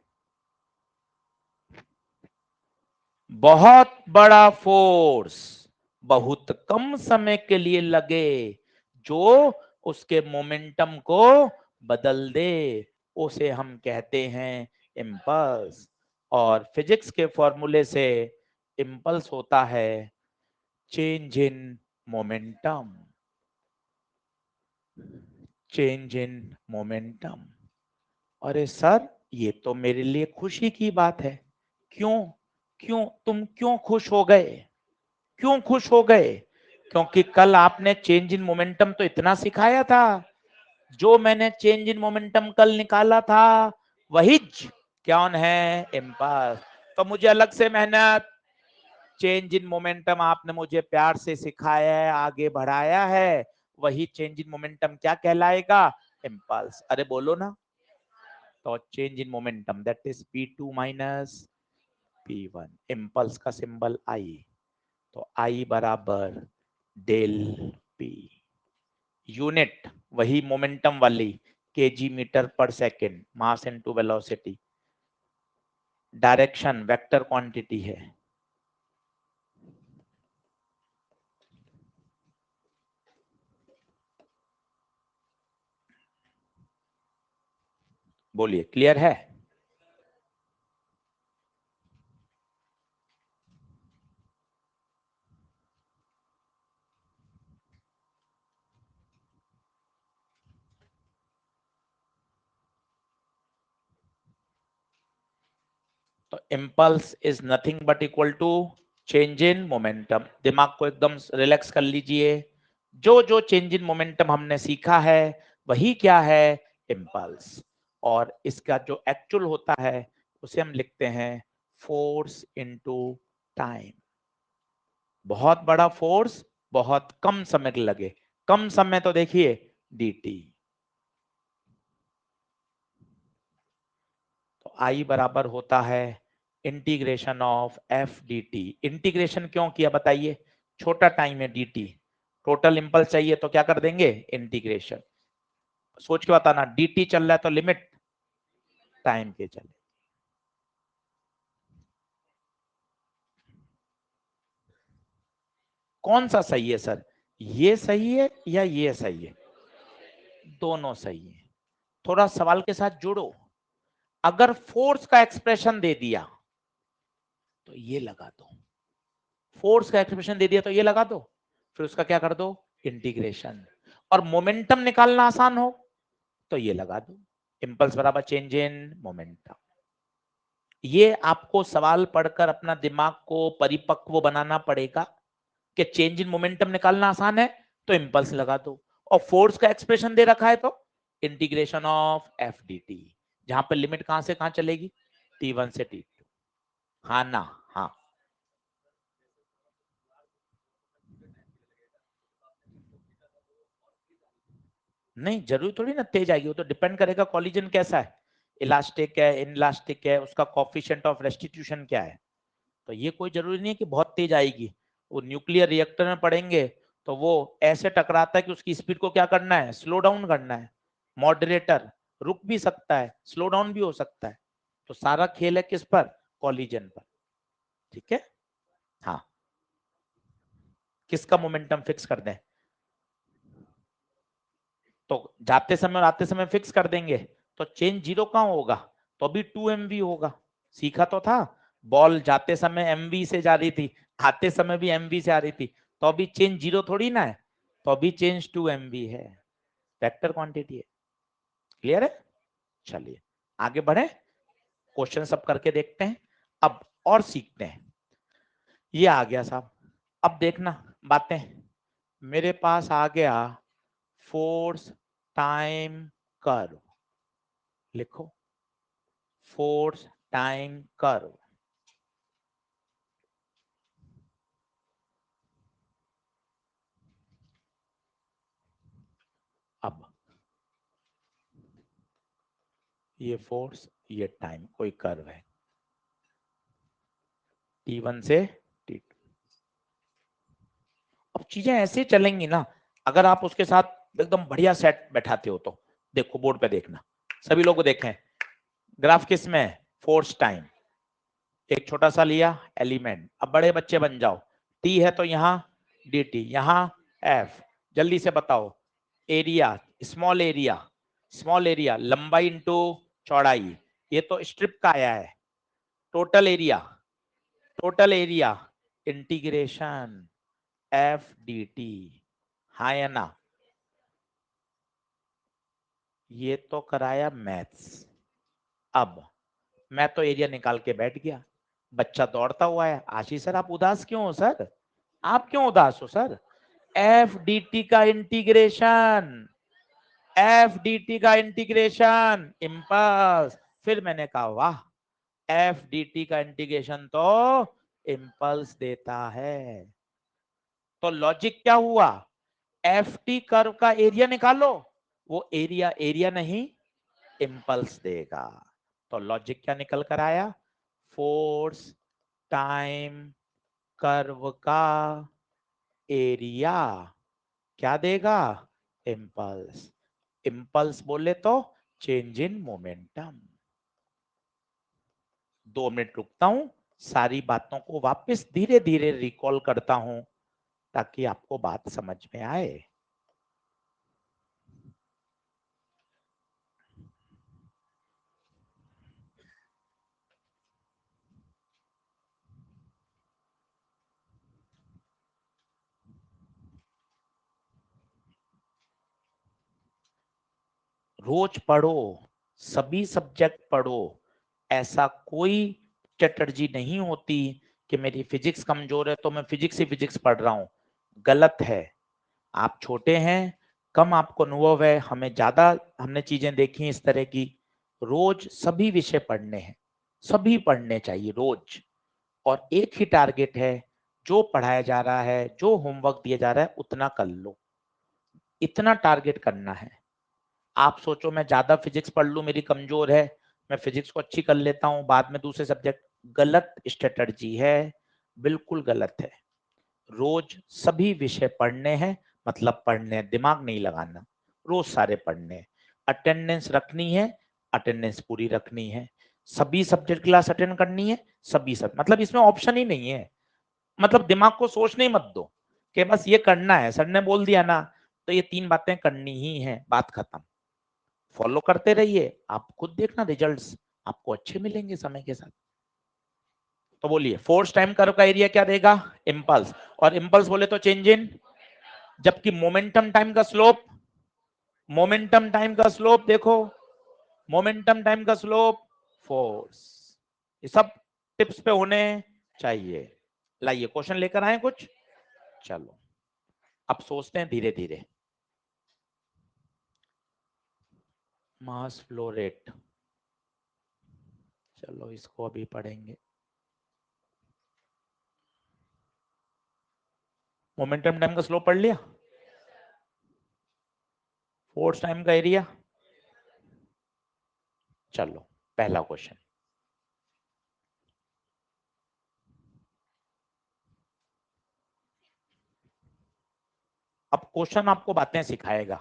[SPEAKER 1] बहुत बड़ा फोर्स बहुत कम समय के लिए लगे जो उसके मोमेंटम को बदल दे, उसे हम कहते हैं इम्पल्स। और फिजिक्स के फॉर्मूले से इम्पल्स होता है change in momentum, change in momentum. अरे सर, ये तो मेरे लिए खुशी की बात है। क्यों? क्यों तुम क्यों खुश हो गए? क्यों खुश हो गए? क्योंकि कल आपने चेंज इन मोमेंटम तो इतना सिखाया था। जो मैंने चेंज इन मोमेंटम कल निकाला था वही कौन है? इम्पल्स। तो मुझे अलग से मेहनत, चेंज इन मोमेंटम आपने मुझे प्यार से सिखाया है, आगे बढ़ाया है, वही चेंज इन मोमेंटम क्या कहलाएगा? इम्पल्स। अरे बोलो ना। तो change in momentum that is P2 minus P1। Impulse का सिंबल आई, तो आई बराबर डेल पी। यूनिट वही मोमेंटम वाली, kg metre per second, mass into velocity. Direction vector quantity है। बोलिए, क्लियर है? तो impulse is nothing but equal to change in momentum. दिमाग को एकदम रिलैक्स कर लीजिए। जो जो चेंज इन मोमेंटम हमने सीखा है वही क्या है? इम्पल्स। और इसका जो एक्चुअल होता है उसे हम लिखते हैं फोर्स इनटू टाइम। बहुत बड़ा फोर्स बहुत कम समय लगे। कम समय तो देखिए dt। तो I बराबर होता है integration of F D T. Integration क्यों किया बताइए? छोटा टाइम है dt, टोटल इंपल्स चाहिए तो क्या कर देंगे? इंटीग्रेशन। सोच के बताना, dt चल रहा है तो लिमिट टाइम के चले। कौन सा सही है सर, ये सही है या ये सही है? दोनों सही है। थोड़ा सवाल के साथ जुड़ो। अगर फोर्स का एक्सप्रेशन दे दिया तो ये लगा दो, फोर्स का एक्सप्रेशन दे दिया तो ये लगा दो, फिर उसका क्या कर दो, इंटीग्रेशन। और मोमेंटम निकालना आसान हो तो ये लगा दो, इंपल्स बराबर चेंज इन मोमेंटम। ये आपको सवाल पढ़कर अपना दिमाग को परिपक्व बनाना पड़ेगा कि चेंज इन मोमेंटम निकालना आसान है तो इंपल्स लगा दो, और फोर्स का एक्सप्रेशन दे रखा है तो integration of F D T, जहां पर लिमिट कहां से कहां चलेगी, T1 से T2। हाँ ना, हाँ नहीं जरूरी थोड़ी ना तेज आएगी, वो तो डिपेंड करेगा कॉलिजन कैसा है, इलास्टिक है इनलास्टिक है, उसका कोफिशिएंट ऑफ रेस्टिट्यूशन क्या है। तो ये कोई जरूरी नहीं है कि बहुत तेज आएगी। वो न्यूक्लियर रिएक्टर में पढ़ेंगे तो वो ऐसे टकराता है कि उसकी स्पीड को क्या करना है, स्लो डाउन करना है। मॉडरेटर रुक भी सकता है, स्लो डाउन भी हो सकता है। तो सारा खेल है किस पर, कॉलिजन पर। ठीक है, हाँ किसका मोमेंटम फिक्स कर दें, तो जाते समय और आते समय फिक्स कर देंगे तो चेंज जीरो कहां होगा, तो अभी 2 mv होगा। सीखा तो था, बॉल जाते समय mv से जा रही थी, आते समय भी mv से आ रही थी, तो अभी चेंज जीरो थोड़ी ना है, तो अभी चेंज 2 mv है, वेक्टर क्वांटिटी है। क्लियर है, चलिए आगे बढ़े, क्वेश्चन सब करके देखते हैं अब और सीखते हैं। ये आ गया साहब, अब देखना बातें, मेरे पास आ गया फोर्स टाइम कर्व, लिखो फोर्स टाइम कर्व। अब ये फोर्स ये टाइम कोई कर्व है T1 से T2। अब चीजें ऐसे चलेंगी ना, अगर आप उसके साथ एकदम बढ़िया सेट बैठाते हो तो देखो बोर्ड पे देखना, सभी लोग देखें ग्राफ किस में है, फोर्स टाइम, एक छोटा सा लिया एलिमेंट, अब बड़े बच्चे बन जाओ, टी है तो यहाँ डी टी, यहाँ एफ, जल्दी से बताओ area, small area, small area लंबाई इंटू चौड़ाई, ये तो स्ट्रिप का आया है, total area, total area integration F D T, हाँ या ना, ये तो कराया मैथ्स। अब मैं तो एरिया निकाल के बैठ गया, बच्चा दौड़ता हुआ है, आशीष सर आप उदास क्यों हो सर, आप क्यों उदास हो सर, एफ डी टी का इंटीग्रेशन, एफ डी टी का इंटीग्रेशन इम्पल्स, फिर मैंने कहा वाह, एफ डी टी का इंटीग्रेशन तो इम्पल्स देता है। तो लॉजिक क्या हुआ, एफ टी कर्व का एरिया निकालो, वो एरिया एरिया नहीं इम्पल्स देगा। तो लॉजिक क्या निकल कर आया, फोर्स टाइम कर्व का एरिया क्या देगा, इम्पल्स, इम्पल्स बोले तो चेंज इन मोमेंटम। 2 मिनट रुकता हूं, सारी बातों को वापस धीरे धीरे रिकॉल करता हूं ताकि आपको बात समझ में आए। रोज पढ़ो, सभी सब्जेक्ट पढ़ो, ऐसा कोई चटर्जी नहीं होती कि मेरी फिजिक्स कमजोर है तो मैं फिजिक्स ही फिजिक्स पढ़ रहा हूं, गलत है। आप छोटे हैं, कम आपको अनुभव है, हमें ज्यादा हमने चीजें देखी इस तरह की, रोज सभी विषय पढ़ने हैं, सभी पढ़ने चाहिए रोज, और एक ही टारगेट है, जो पढ़ाया जा रहा है जो होमवर्क दिया जा रहा है उतना कर लो, इतना टारगेट करना है। आप सोचो मैं ज्यादा फिजिक्स पढ़ लूं, मेरी कमजोर है, मैं फिजिक्स को अच्छी कर लेता हूं, बाद में दूसरे सब्जेक्ट, गलत स्ट्रेटर्जी है, बिल्कुल गलत है। रोज सभी विषय पढ़ने हैं, मतलब पढ़ने, दिमाग नहीं लगाना, रोज सारे पढ़ने, अटेंडेंस रखनी है, अटेंडेंस पूरी रखनी है, सभी सब्जेक्ट क्लास अटेंड करनी है, सभी सब, मतलब इसमें ऑप्शन ही नहीं है, मतलब दिमाग को सोचने ही मत दो, कि बस ये करना है, सर ने बोल दिया ना, तो ये 3 बातें करनी ही है, बात खत्म। फॉलो करते रहिए, आप खुद देखना रिजल्ट्स आपको अच्छे मिलेंगे समय के साथ। तो बोलिए फोर्स टाइम कर्व का एरिया क्या देगा? इंपल्स। और इंपल्स बोले तो चेंज इन, जबकि मोमेंटम टाइम का स्लोप, मोमेंटम टाइम का स्लोप देखो, मोमेंटम टाइम का स्लोप फोर्स। ये सब टिप्स पे होने चाहिए। लाइए क्वेश्चन लेकर आए कुछ। चलो अब सोचते हैं धीरे धीरे। मास फ्लो रेट, चलो इसको अभी पढ़ेंगे। मोमेंटम टाइम का स्लोप पढ़ लिया, फोर्स टाइम का एरिया। चलो पहला क्वेश्चन, अब क्वेश्चन आपको बातें सिखाएगा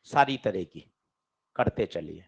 [SPEAKER 1] सारी तरह की, करते चलिए।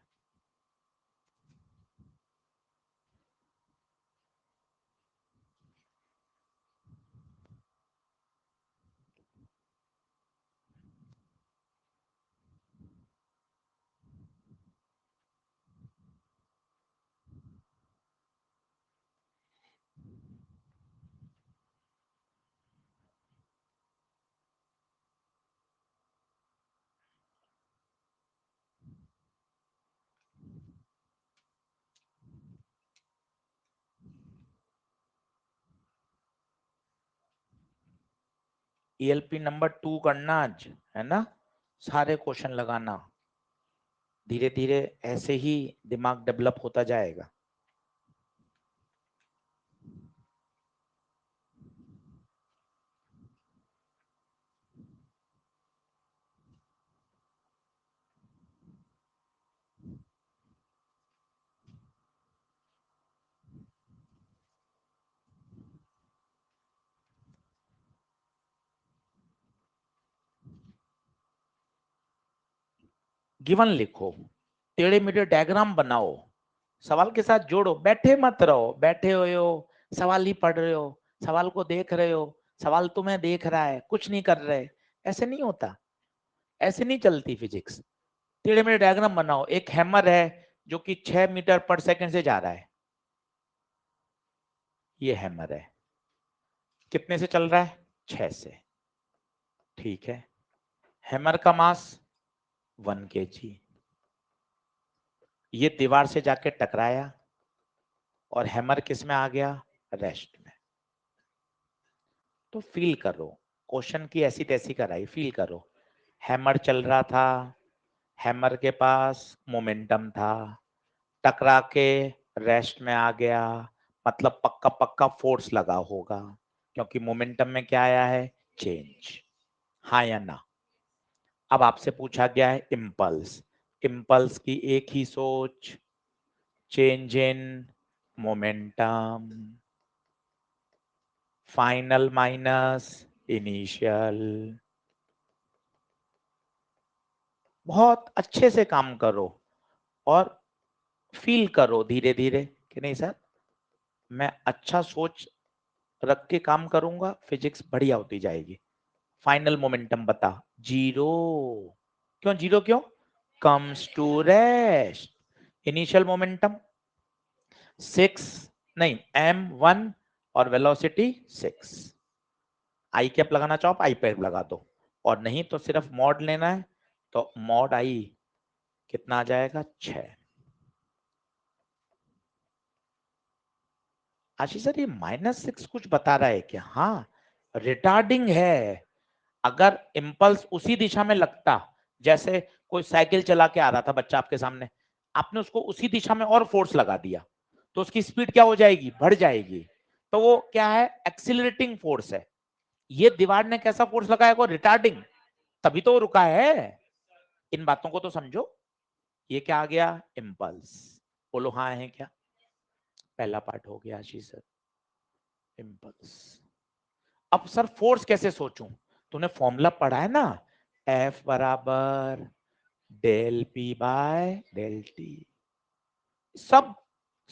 [SPEAKER 1] ELP नंबर 2 करना आज, है ना? सारे क्वेश्चन लगाना, धीरे धीरे ऐसे ही दिमाग डेवलप होता जाएगा। गिवन लिखो, टेढ़े मेढ़े डायग्राम बनाओ, सवाल के साथ जोड़ो, बैठे मत रहो, बैठे हुए हो सवाल ही पढ़ रहे हो, सवाल को देख रहे हो, सवाल तुम्हें देख रहा है, कुछ नहीं कर रहे, ऐसे नहीं होता, ऐसे नहीं चलती फिजिक्स। टेढ़े मेढ़े डायग्राम बनाओ। एक हैमर है जो कि 6 मीटर पर सेकंड से जा रहा है, ये हैमर है, कितने से चल रहा है? 6 से, ठीक है। हैमर का मास 1 kg, ये दीवार से जाके टकराया और हैमर किस में आ गया? रेस्ट में। तो फील करो, क्वेश्चन की ऐसी तैसी कराई, फील करो। हैमर चल रहा था, हैमर के पास मोमेंटम था, टकरा के रेस्ट में आ गया, मतलब पक्का पक्का फोर्स लगा होगा, क्योंकि मोमेंटम में क्या आया है? चेंज। हाँ या ना? अब आपसे पूछा गया है इम्पल्स, इम्पल्स की एक ही सोच, change in momentum, final minus initial. बहुत अच्छे से काम करो और फील करो धीरे धीरे कि नहीं सर, मैं अच्छा सोच रख के काम करूंगा, फिजिक्स बढ़िया होती जाएगी। फाइनल मोमेंटम बता, 0। क्यों 0? क्यों? Comes to rest. Initial momentum 6, नहीं m1 और वेलोसिटी 6। आई कैप लगाना चाहो आई कैप लगा दो, और नहीं तो सिर्फ मॉड लेना है तो मॉड आई कितना आ जाएगा? 6। आशीष सर ये -6 कुछ बता रहा है क्या? हाँ, रिटार्डिंग है। अगर इम्पल्स उसी दिशा में लगता, जैसे कोई साइकिल चला के आ रहा था बच्चा आपके सामने, आपने उसको उसी दिशा में और फोर्स लगा दिया, तो उसकी स्पीड क्या हो जाएगी? बढ़ जाएगी। तो वो क्या है? एक्सिलरेटिंग फोर्स है। ये दीवार ने कैसा फोर्स लगाया? वो रिटार्डिंग, तभी तो वो रुका है। इन बातों को तो समझो। ये क्या आ गया? इम्पल्स। बोलो हाँ है क्या? पहला पार्ट हो गया आशीष सर, इम्पल्स। अब सर फोर्स कैसे सोचूं? तूने फॉर्मूला पढ़ा है ना, F बराबर del P by del T. सब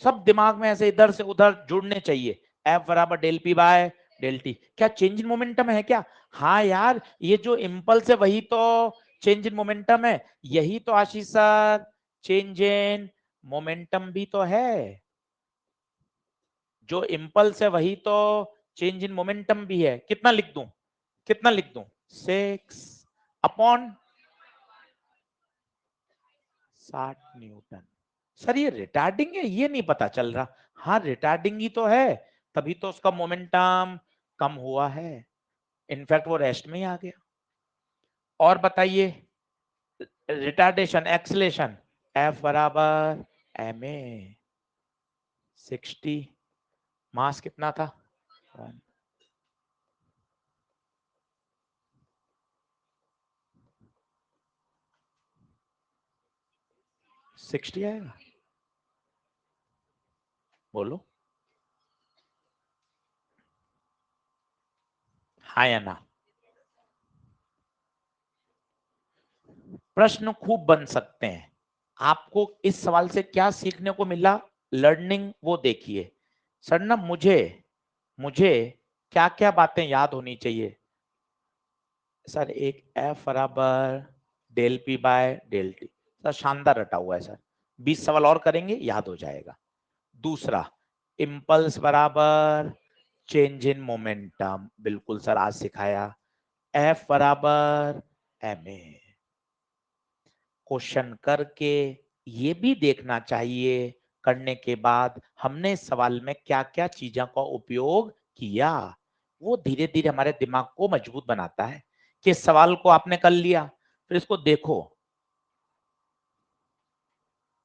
[SPEAKER 1] सब दिमाग में ऐसे इधर से उधर जुड़ने चाहिए। F बराबर del P by del T. क्या चेंज इन मोमेंटम है क्या? हाँ यार, ये जो इम्पल्स है वही तो चेंज इन मोमेंटम है। यही तो आशीष सर चेंज इन मोमेंटम भी तो है। जो इम्पल्स है वही तो चेंज इन मोमेंटम भी है। कितना लिख दूं? कितना लिख दूं? 6 अपॉन 60 न्यूटन। सर ये रिटार्डिंग है, ये नहीं पता चल रहा। हाँ रिटार्डिंग ही तो है, तभी तो उसका मोमेंटम कम हुआ है। इनफैक्ट वो रेस्ट में ही आ गया। और बताइए रिटार्डेशन एक्सलेशन, एफ बराबर एम ए 60, मास कितना था? 60 आएगा? बोलो हाँ या ना। प्रश्न खूब बन सकते हैं। आपको इस सवाल से क्या सीखने को मिला, लर्निंग वो देखिए। सर ना मुझे मुझे क्या क्या बातें याद होनी चाहिए? सर एक एफ बराबर del P by del T. Sir शानदार रटा हुआ है सर, 20 सवाल और करेंगे याद हो जाएगा। दूसरा, इम्पल्स बराबर चेंज इन मोमेंटम, बिल्कुल सर आज सिखाया। एफ बराबर एम ए। क्वेश्चन करके ये भी देखना चाहिए, करने के बाद हमने इस सवाल में क्या क्या चीजों का उपयोग किया। वो धीरे धीरे हमारे दिमाग को मजबूत बनाता है कि इस सवाल को आपने कर लिया, फिर इसको देखो।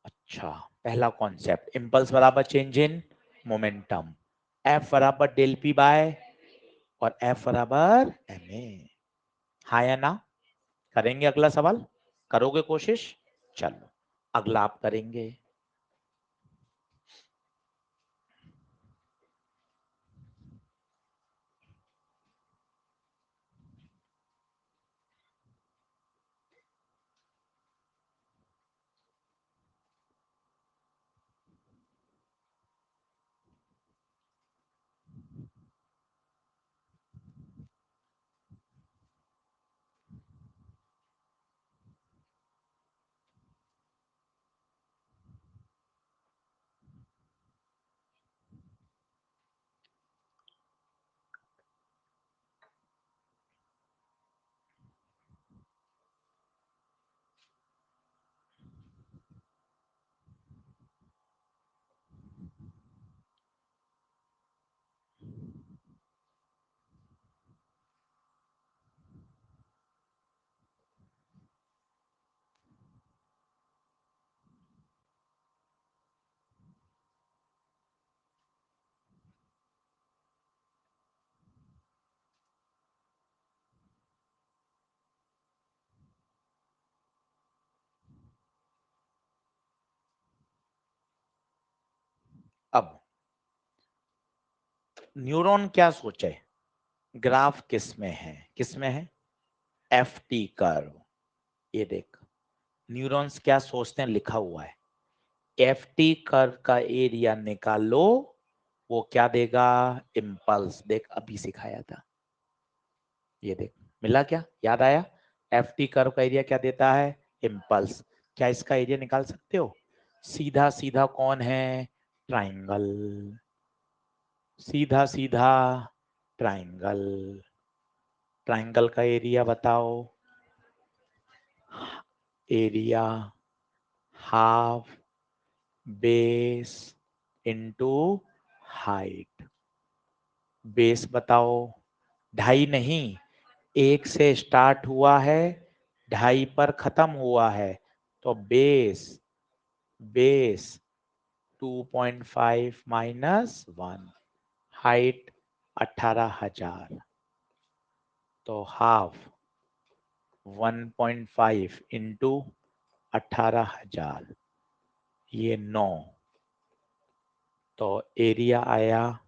[SPEAKER 1] अच्छा, पहला कॉन्सेप्ट इम्पल्स बराबर चेंज इन मोमेंटम, एफ बराबर डेल पी बाय और एफ बराबर एम ए। हाँ या ना? करेंगे अगला सवाल? करोगे कोशिश? चलो अगला आप करेंगे। अब न्यूरॉन क्या सोचे, ग्राफ किस में है? किस में है? F T curve. ये देख, न्यूरॉन्स क्या सोचते हैं, लिखा हुआ है एफ टी कर्व का एरिया निकालो, वो क्या देगा? इम्पल्स। देख अभी सिखाया था, ये देख मिला क्या, याद आया? एफ टी कर्व का एरिया क्या देता है? इम्पल्स। क्या इसका एरिया निकाल सकते हो? सीधा सीधा कौन है? ट्राइंगल। सीधा सीधा ट्राइंगल। ट्राइंगल का एरिया बताओ। Area half base into height. Base बताओ। 2.5 नहीं, 1 से स्टार्ट हुआ है, 2.5 पर खत्म हुआ है, तो बेस बेस 2.5 माइनस 1, हाइट 18,000, तो हाफ 1.5 इंटू 18,000, ये 9, तो एरिया आया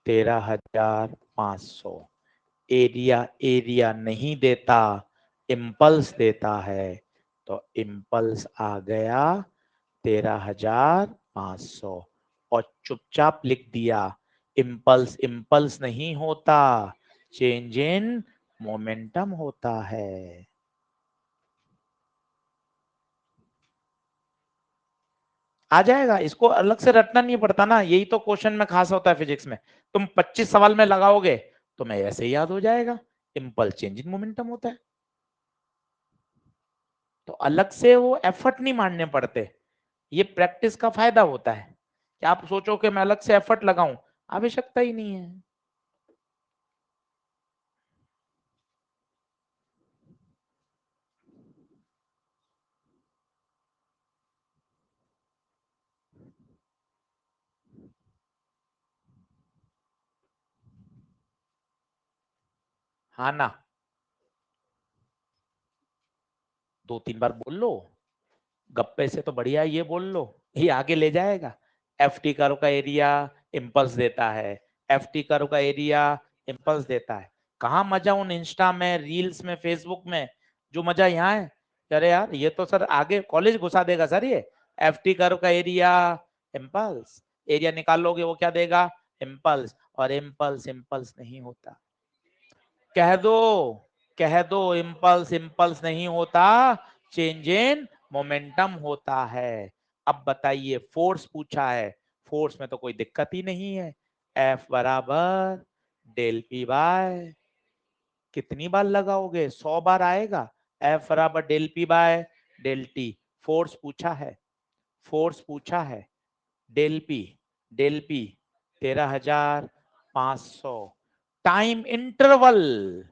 [SPEAKER 1] 13,500। एरिया एरिया नहीं देता, इम्पल्स देता है, तो इम्पल्स आ गया 13,500। और चुपचाप लिख दिया इम्पल्स इम्पल्स नहीं होता, चेंज इन मोमेंटम होता है। आ जाएगा, इसको अलग से रटना नहीं पड़ता ना, यही तो क्वेश्चन में खास होता है फिजिक्स में। तुम 25 सवाल में लगाओगे तो मैं ऐसे ही याद हो जाएगा, इम्पल्स चेंज इन मोमेंटम होता है। तो अलग से वो एफर्ट नहीं मारने पड़ते, ये प्रैक्टिस का फायदा होता है। कि आप सोचो कि मैं अलग से एफर्ट लगाऊं, आवश्यकता ही नहीं है। हाँ ना, 2-3 बार बोल लो, गप्पे से तो बढ़िया ये बोल लो, ये आगे ले जाएगा। एफ टी कर्व का एरिया इम्पल्स देता है, एफ टी कर्व का एरिया इम्पल्स देता है। कहाँ मजा उन इंस्टा में, रील्स में, फेसबुक में, जो मजा यहाँ है। अरे यार ये तो सर आगे कॉलेज घुसा देगा सर, ये एफ टी कर्व का एरिया इम्पल्स, एरिया निकाल लोगे वो क्या देगा, इम्पल्स। और इम्पल्स इम्पल्स नहीं होता, कह दो, कह दो इम्पल्स इम्पल्स नहीं होता, चेंज इन मोमेंटम होता है। अब बताइए, फोर्स पूछा है, फोर्स में तो कोई दिक्कत ही नहीं है, एफ बराबर डेल पी बाय, कितनी बार लगाओगे, 100 बार आएगा, एफ बराबर del P by del T. Force पूछा है, फोर्स पूछा है, del P, del P 13,500, time interval,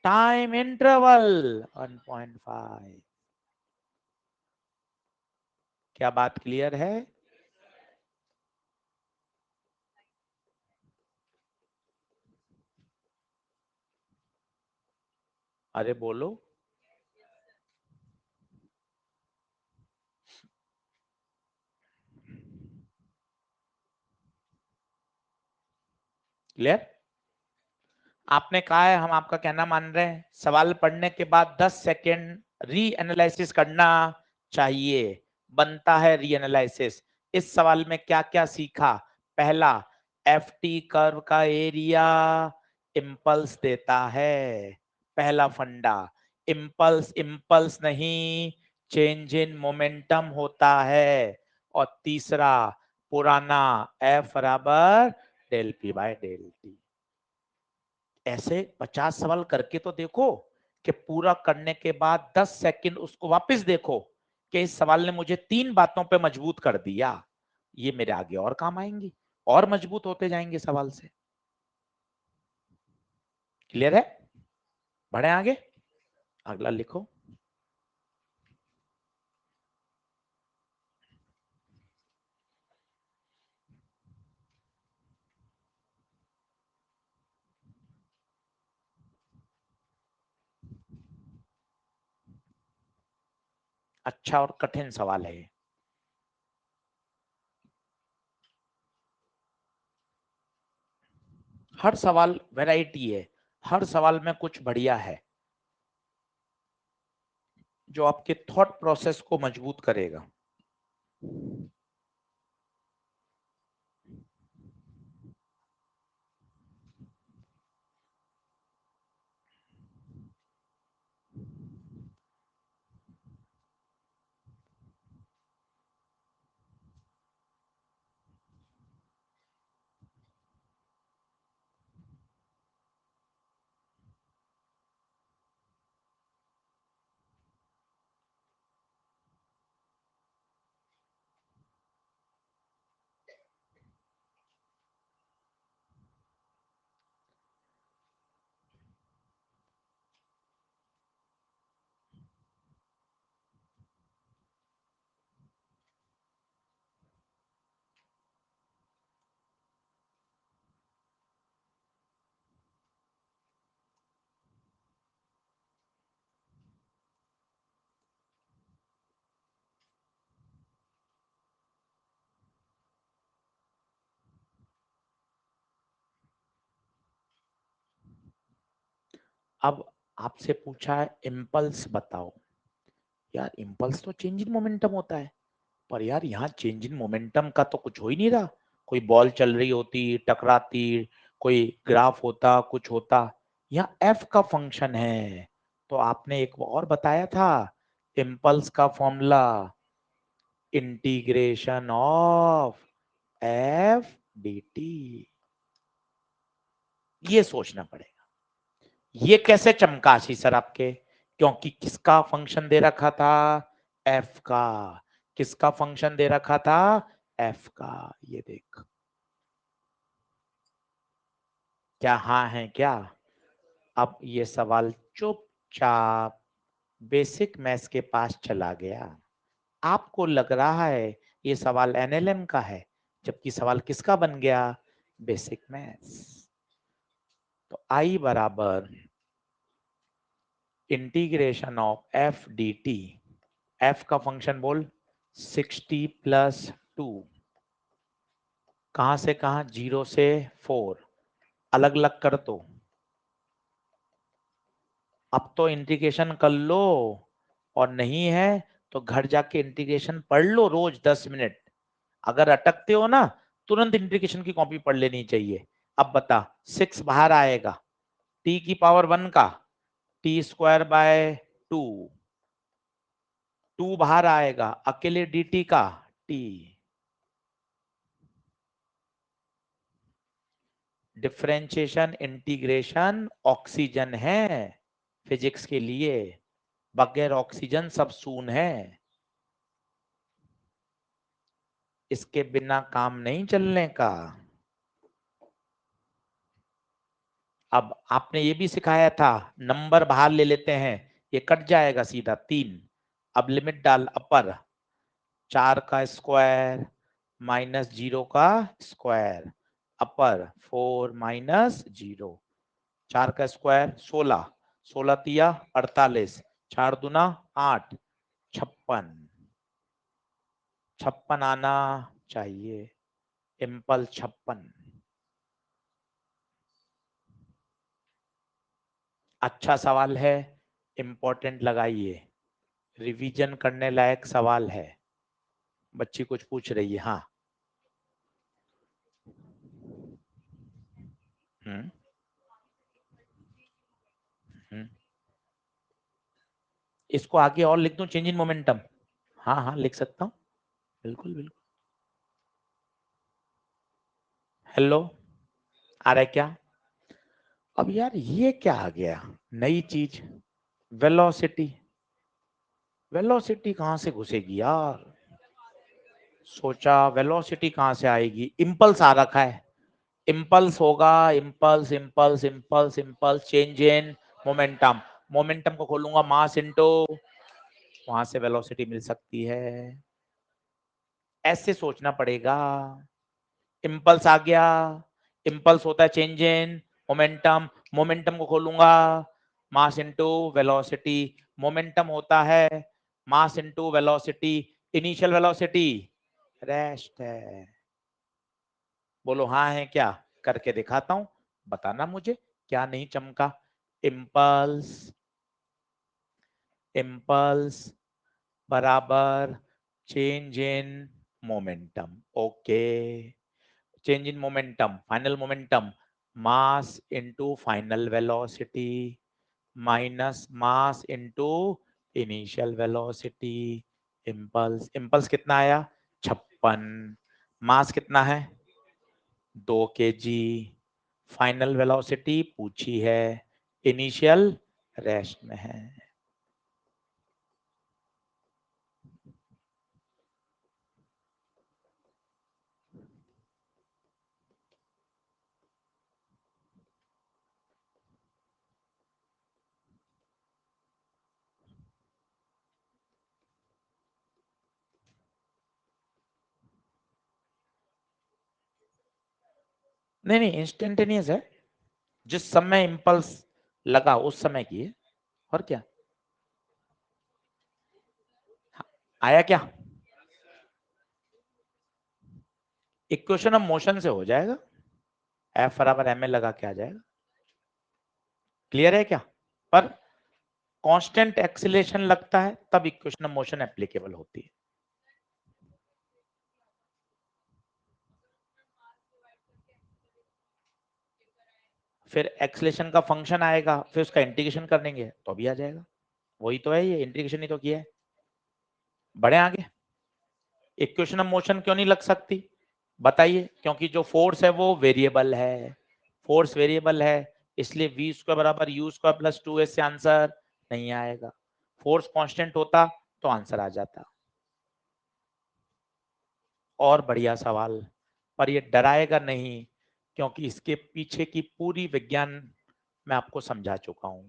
[SPEAKER 1] time interval 1.5। क्या बात क्लियर है? अरे बोलो। क्लियर? आपने कहा है, हम आपका कहना मान रहे हैं, सवाल पढ़ने के बाद 10 सेकेंड री एनालिसिस करना चाहिए, बनता है री एनालिसिस। इस सवाल में क्या क्या सीखा? पहला, एफ टी कर्व का एरिया इम्पल्स देता है, पहला फंडा। इम्पल्स इम्पल्स नहीं, चेंज इन मोमेंटम होता है। और तीसरा, पुराना एफ बराबर del P by del T. ऐसे 50 सवाल करके तो देखो, कि पूरा करने के बाद 10 सेकंड उसको वापस देखो, कि इस सवाल ने मुझे 3 बातों पे मजबूत कर दिया, ये मेरे आगे और काम आएंगी, और मजबूत होते जाएंगे सवाल से। क्लियर है? बढ़े आगे, अगला लिखो। अच्छा और कठिन सवाल है ये। हर सवाल वैरायटी है, हर सवाल में कुछ बढ़िया है, जो आपके थॉट प्रोसेस को मजबूत करेगा। अब आपसे पूछा है इम्पल्स बताओ, यार इम्पल्स तो चेंज इन मोमेंटम होता है, पर यार यहाँ चेंज इन मोमेंटम का तो कुछ हो ही नहीं रहा, कोई बॉल चल रही होती, टकराती, कोई ग्राफ होता, कुछ होता, यहाँ एफ का फंक्शन है। तो आपने एक और बताया था इम्पल्स का formula, integration of F dt। ये सोचना पड़ेगा। ये कैसे चमका आशीष सर आपके? क्योंकि किसका फंक्शन दे रखा था? एफ का। किसका फंक्शन दे रखा था? एफ का। ये देख, क्या हाँ है क्या? अब ये सवाल चुपचाप बेसिक मैथ्स के पास चला गया। आपको लग रहा है ये सवाल एनएलएम का है, जबकि सवाल किसका बन गया? Basic maths. तो आई बराबर integration of F D T. F का फंक्शन बोल, 60 प्लस 2, कहां से कहां? 0 से 4, अलग अलग कर दो। अब तो इंटीग्रेशन कर लो, और नहीं है तो घर जाके इंटीग्रेशन पढ़ लो रोज 10 मिनट। अगर अटकते हो ना, तुरंत इंटीग्रेशन की कॉपी पढ़ लेनी चाहिए। अब बता, 6 बाहर आएगा, टी की पावर 1 का, टी स्क्वायर बाय 2, 2 बाहर आएगा, अकेले डी टी का टी। डिफरेंशिएशन इंटीग्रेशन ऑक्सीजन है फिजिक्स के लिए, बगैर ऑक्सीजन सब शून्य है। इसके बिना काम नहीं चलने का। अब आपने ये भी सिखाया था, नंबर बाहर ले लेते हैं, ये कट जाएगा सीधा 3। अब लिमिट डाल, अपर 4 का स्क्वायर माइनस 0 का स्क्वायर, अपर 4 माइनस 0, 4 का स्क्वायर 16, 16 तिया 48, 4 दूना 8, 56, 56 आना चाहिए, इम्पल्स 56। अच्छा सवाल है, इंपॉर्टेंट लगाइए, रिवीजन करने लायक सवाल है। बच्ची कुछ पूछ रही है, हाँ। हम्म हम्म इसको आगे और लिख दूं, चेंज इन मोमेंटम? हाँ हाँ लिख सकता हूँ, बिल्कुल बिल्कुल। हेलो, आ रहा है क्या? अब यार ये क्या आ गया नई चीज, वेलोसिटी। वेलोसिटी कहां से घुसेगी यार? सोचा वेलोसिटी कहां से आएगी, इम्पल्स आ रखा है, इम्पल्स होगा, impulse impulse impulse impulse, change in momentum. Momentum को खोलूंगा मास इनटू, वहां से वेलोसिटी मिल सकती है। ऐसे सोचना पड़ेगा। इम्पल्स आ गया, इम्पल्स होता है चेंज इन मोमेंटम, मोमेंटम को खोलूंगा मास इनटू वेलोसिटी, मोमेंटम होता है मास into velocity, initial velocity rest है। बोलो हाँ है क्या? करके दिखाता हूं, बताना मुझे क्या नहीं चमका। इम्पल्स, इम्पल्स बराबर change in momentum. Okay, change in momentum, final momentum, mass into final velocity minus mass into initial velocity. Impulse, impulse कितना आया? 56। मास कितना है? 2 kg। फाइनल वेलोसिटी पूछी है, इनिशियल रेस्ट में है। नहीं नहीं इंस्टेंटेनियस है, जिस समय इंपल्स लगा उस समय की है, और क्या। आया क्या? इक्वेशन ऑफ मोशन से हो जाएगा, एफ बराबर एम एल लगा के आ जाएगा। क्लियर है क्या? पर कांस्टेंट एक्सीलरेशन लगता है तब इक्वेशन ऑफ मोशन एप्लीकेबल होती है। फिर एक्सेलेरेशन का फंक्शन आएगा, फिर उसका इंटीग्रेशन कर देंगे तो भी आ जाएगा। वही तो है, ये इंटीग्रेशन ही तो किया है। बढ़े आगे। इक्वेशन ऑफ मोशन क्यों नहीं लग सकती बताइए? क्योंकि जो फोर्स है वो वेरिएबल है, फोर्स वेरिएबल है, इसलिए v स्क्वायर बराबर u स्क्वायर प्लस 2s से आंसर नहीं आएगा। फोर्स कांस्टेंट होता तो आंसर आ जाता। और बढ़िया सवाल, पर ये डराएगा नहीं, क्योंकि इसके पीछे की पूरी विज्ञान मैं आपको समझा चुका हूं।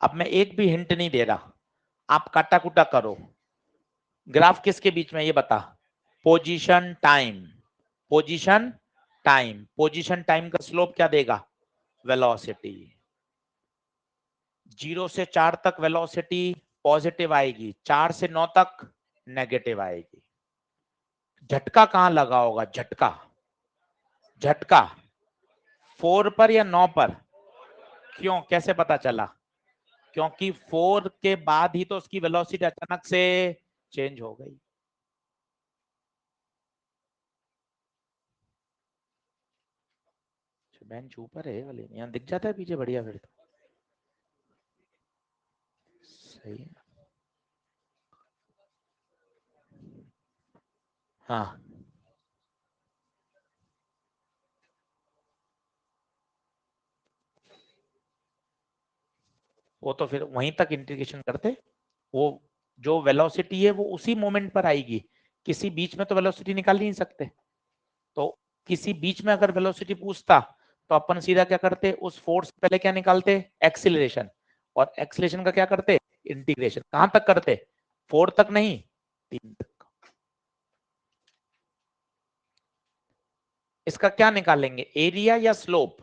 [SPEAKER 1] अब मैं एक भी हिंट नहीं दे रहा, आप काटा कुटा करो। ग्राफ किसके बीच में ये बता? Position time, position time, position time का स्लोप क्या देगा? वेलोसिटी। 0 से 4 तक वेलोसिटी पॉजिटिव आएगी, 4 से 9 तक नेगेटिव आएगी। झटका कहां लगा होगा? झटका, झटका 4 पर या 9 पर? क्यों, कैसे पता चला? क्योंकि 4 के बाद ही तो उसकी वेलोसिटी अचानक से चेंज हो गई। बेंच ऊपर है वाली, यहाँ दिख जाता है पीछे, बढ़िया फिर तो सही है। हाँ वो तो फिर वहीं तक इंटीग्रेशन करते, वो जो वेलोसिटी है वो उसी मोमेंट पर आएगी, किसी बीच में तो वेलोसिटी निकाल नहीं सकते। तो किसी बीच में अगर वेलोसिटी पूछता तो अपन सीधा क्या करते, उस फोर्स पहले क्या निकालते? एक्सीलरेशन, और एक्सीलरेशन का क्या करते? इंटीग्रेशन। कहां तक करते? 4 तक नहीं, 3 तक। इसका क्या निकालेंगे, एरिया या स्लोप?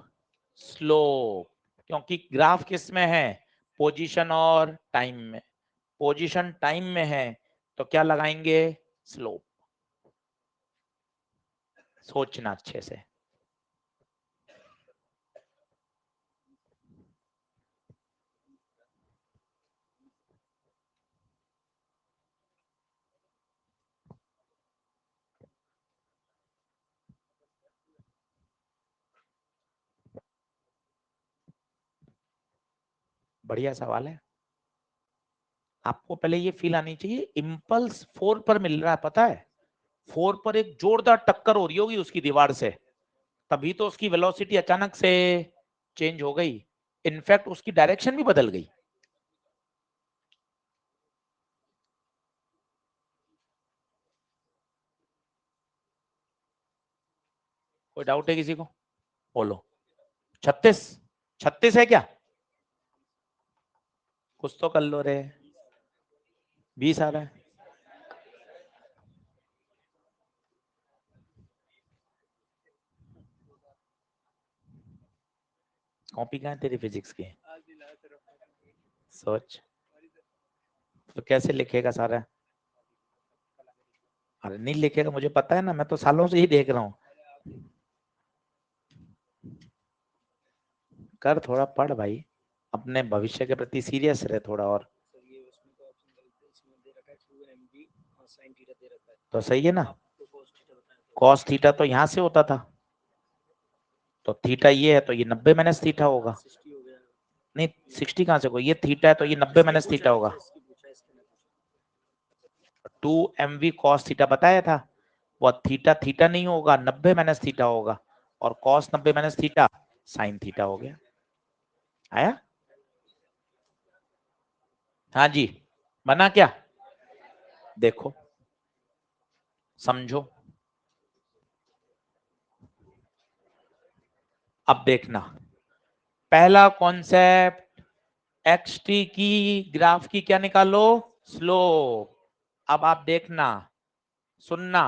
[SPEAKER 1] स्लोप, क्योंकि ग्राफ किस में है? पोजीशन और टाइम में। पोजीशन टाइम में है तो क्या लगाएंगे? स्लोप। सोचना अच्छे से। बढ़िया सवाल है। आपको पहले ये फील आनी चाहिए, इंपल्स 4 पर मिल रहा है, पता है? 4 पर एक जोरदार टक्कर हो रही होगी उसकी दीवार से, तभी तो उसकी वेलोसिटी अचानक से चेंज हो गई। इनफैक्ट उसकी डायरेक्शन भी बदल गई। कोई डाउट है किसी को? बोलो। 36? 36 है क्या? कुछ तो कर लो रे। 20 आ रहा है। कॉपी कहाँ है तेरी फिजिक्स की? सोच, तो कैसे लिखेगा सारा? अरे नहीं लिखेगा, मुझे पता है ना, मैं तो सालों से ही देख रहा हूँ। कर, थोड़ा पढ़ भाई, अपने भविष्य के प्रति सीरियस रहे थोड़ा और। तो सही है ना? कॉस थीटा तो यहाँ से होता था, तो थीटा ये है तो ये 90 माइनस थीटा होगा। नहीं 60 कहाँ से, कोई ये थीटा है तो ये 90 माइनस थीटा होगा। 2mv cos थीटा बताया था, वो थीटा थीटा नहीं होगा, 90 माइनस थीटा होगा, और cos 90 minus theta sine theta हो गया। आया? हाँ जी। बना क्या? देखो, समझो। अब देखना, पहला कॉन्सेप्ट, एक्स टी की ग्राफ की क्या निकालो? स्लोप। अब आप देखना, सुनना,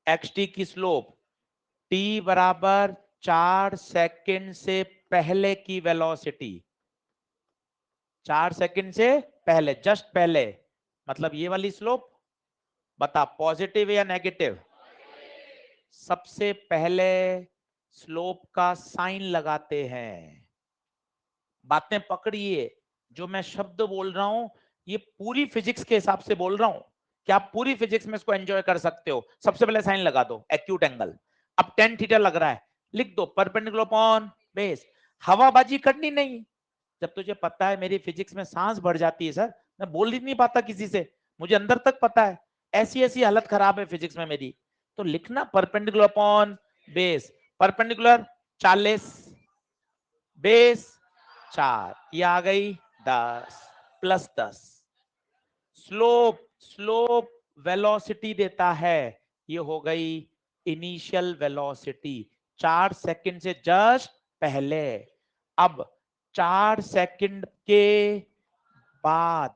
[SPEAKER 1] एक्स टी की स्लोप टी बराबर 4 सेकंड से पहले की वेलोसिटी, 4 सेकंड से पहले, जस्ट पहले, मतलब ये वाली स्लोप। बता पॉजिटिव या नेगेटिव? सबसे पहले स्लोप का साइन लगाते हैं। बातें पकड़िए, जो मैं शब्द बोल रहा हूं ये पूरी फिजिक्स के हिसाब से बोल रहा हूं, कि आप पूरी फिजिक्स में इसको एंजॉय कर सकते हो। सबसे पहले साइन लगा दो एक्यूट एंगल। अब tan थीटा लग रहा है, लिख दो परपेंडिकुलर अपॉन बेस। हवाबाजी करनी नहीं। जब तुझे पता है मेरी फिजिक्स में सांस भर जाती है सर, मैं बोल ही नहीं पाता किसी से, मुझे अंदर तक पता है, ऐसी ऐसी हालत खराब है फिजिक्स में मेरी। तो लिखना perpendicular upon base. Perpendicular 40 base 4, ये आ गई 10 प्लस 10। स्लोप स्लोप वेलोसिटी देता है, ये हो गई इनिशियल वेलोसिटी 4 सेकंड से जस्ट पहले। अब 4 सेकंड के बाद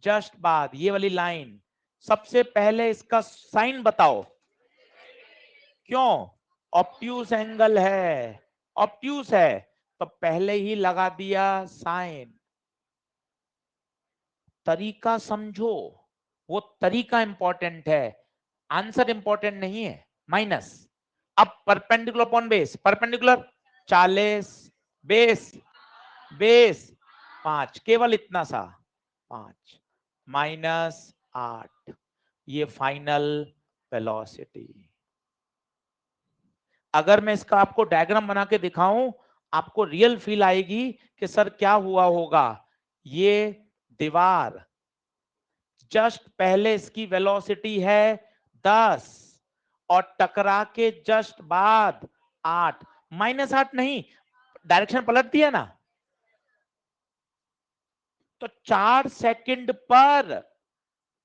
[SPEAKER 1] जस्ट बाद ये वाली लाइन, सबसे पहले इसका साइन बताओ। क्यों? ऑब्ट्यूस एंगल है, ऑब्ट्यूस है तो पहले ही लगा दिया साइन। तरीका समझो, वो तरीका इंपॉर्टेंट है, आंसर इंपॉर्टेंट नहीं है। माइनस, अब perpendicular upon base, perpendicular 40 base base 5, केवल इतना सा 5 माइनस 8, ये फाइनल वेलोसिटी। अगर मैं इसका आपको डायग्राम बना के दिखाऊं, आपको रियल फील आएगी कि सर क्या हुआ होगा। ये दीवार जस्ट पहले इसकी वेलोसिटी है 10 और टकरा के जस्ट बाद 8, माइनस 8 नहीं, डायरेक्शन पलट दिया ना। तो 4 सेकंड पर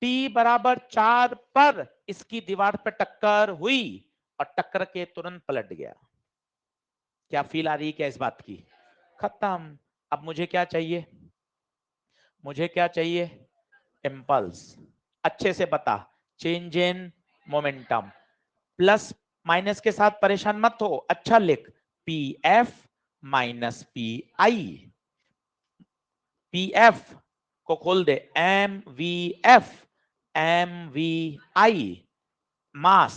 [SPEAKER 1] t बराबर 4 पर इसकी दीवार पे टक्कर हुई और टक्कर के तुरंत पलट गया। क्या फील आ रही है क्या इस बात की? खत्म। अब मुझे क्या चाहिए? मुझे क्या चाहिए? इम्पल्स। अच्छे से बता, change in momentum. Plus minus के साथ परेशान मत हो, अच्छा लिख, P F minus P I. P F को खोल दे, M V F, M V I mass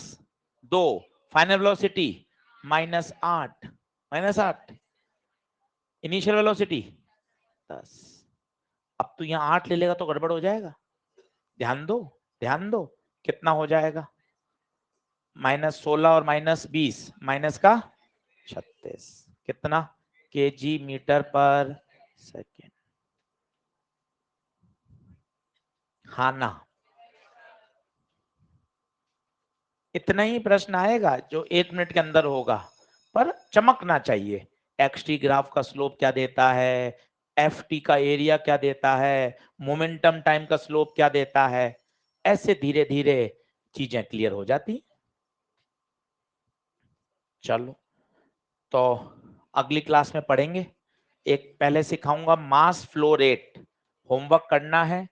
[SPEAKER 1] 2, final velocity -8, -8, initial velocity 10। अब तू यहां 8 ले लेगा तो गड़बड़ हो जाएगा। ध्यान दो, ध्यान दो, कितना हो जाएगा? -16 और -20, माइनस का 36, कितना? KG metre per second. हाँ ना? इतना ही प्रश्न आएगा जो 1 मिनट के अंदर होगा, पर चमकना चाहिए। एक्सटी ग्राफ का स्लोप क्या देता है, एफ टी का एरिया क्या देता है, मोमेंटम टाइम का स्लोप क्या देता है, ऐसे धीरे धीरे चीजें क्लियर हो जाती। चलो, तो अगली क्लास में पढ़ेंगे। एक पहले सिखाऊंगा मास फ्लो रेट, होमवर्क करना है,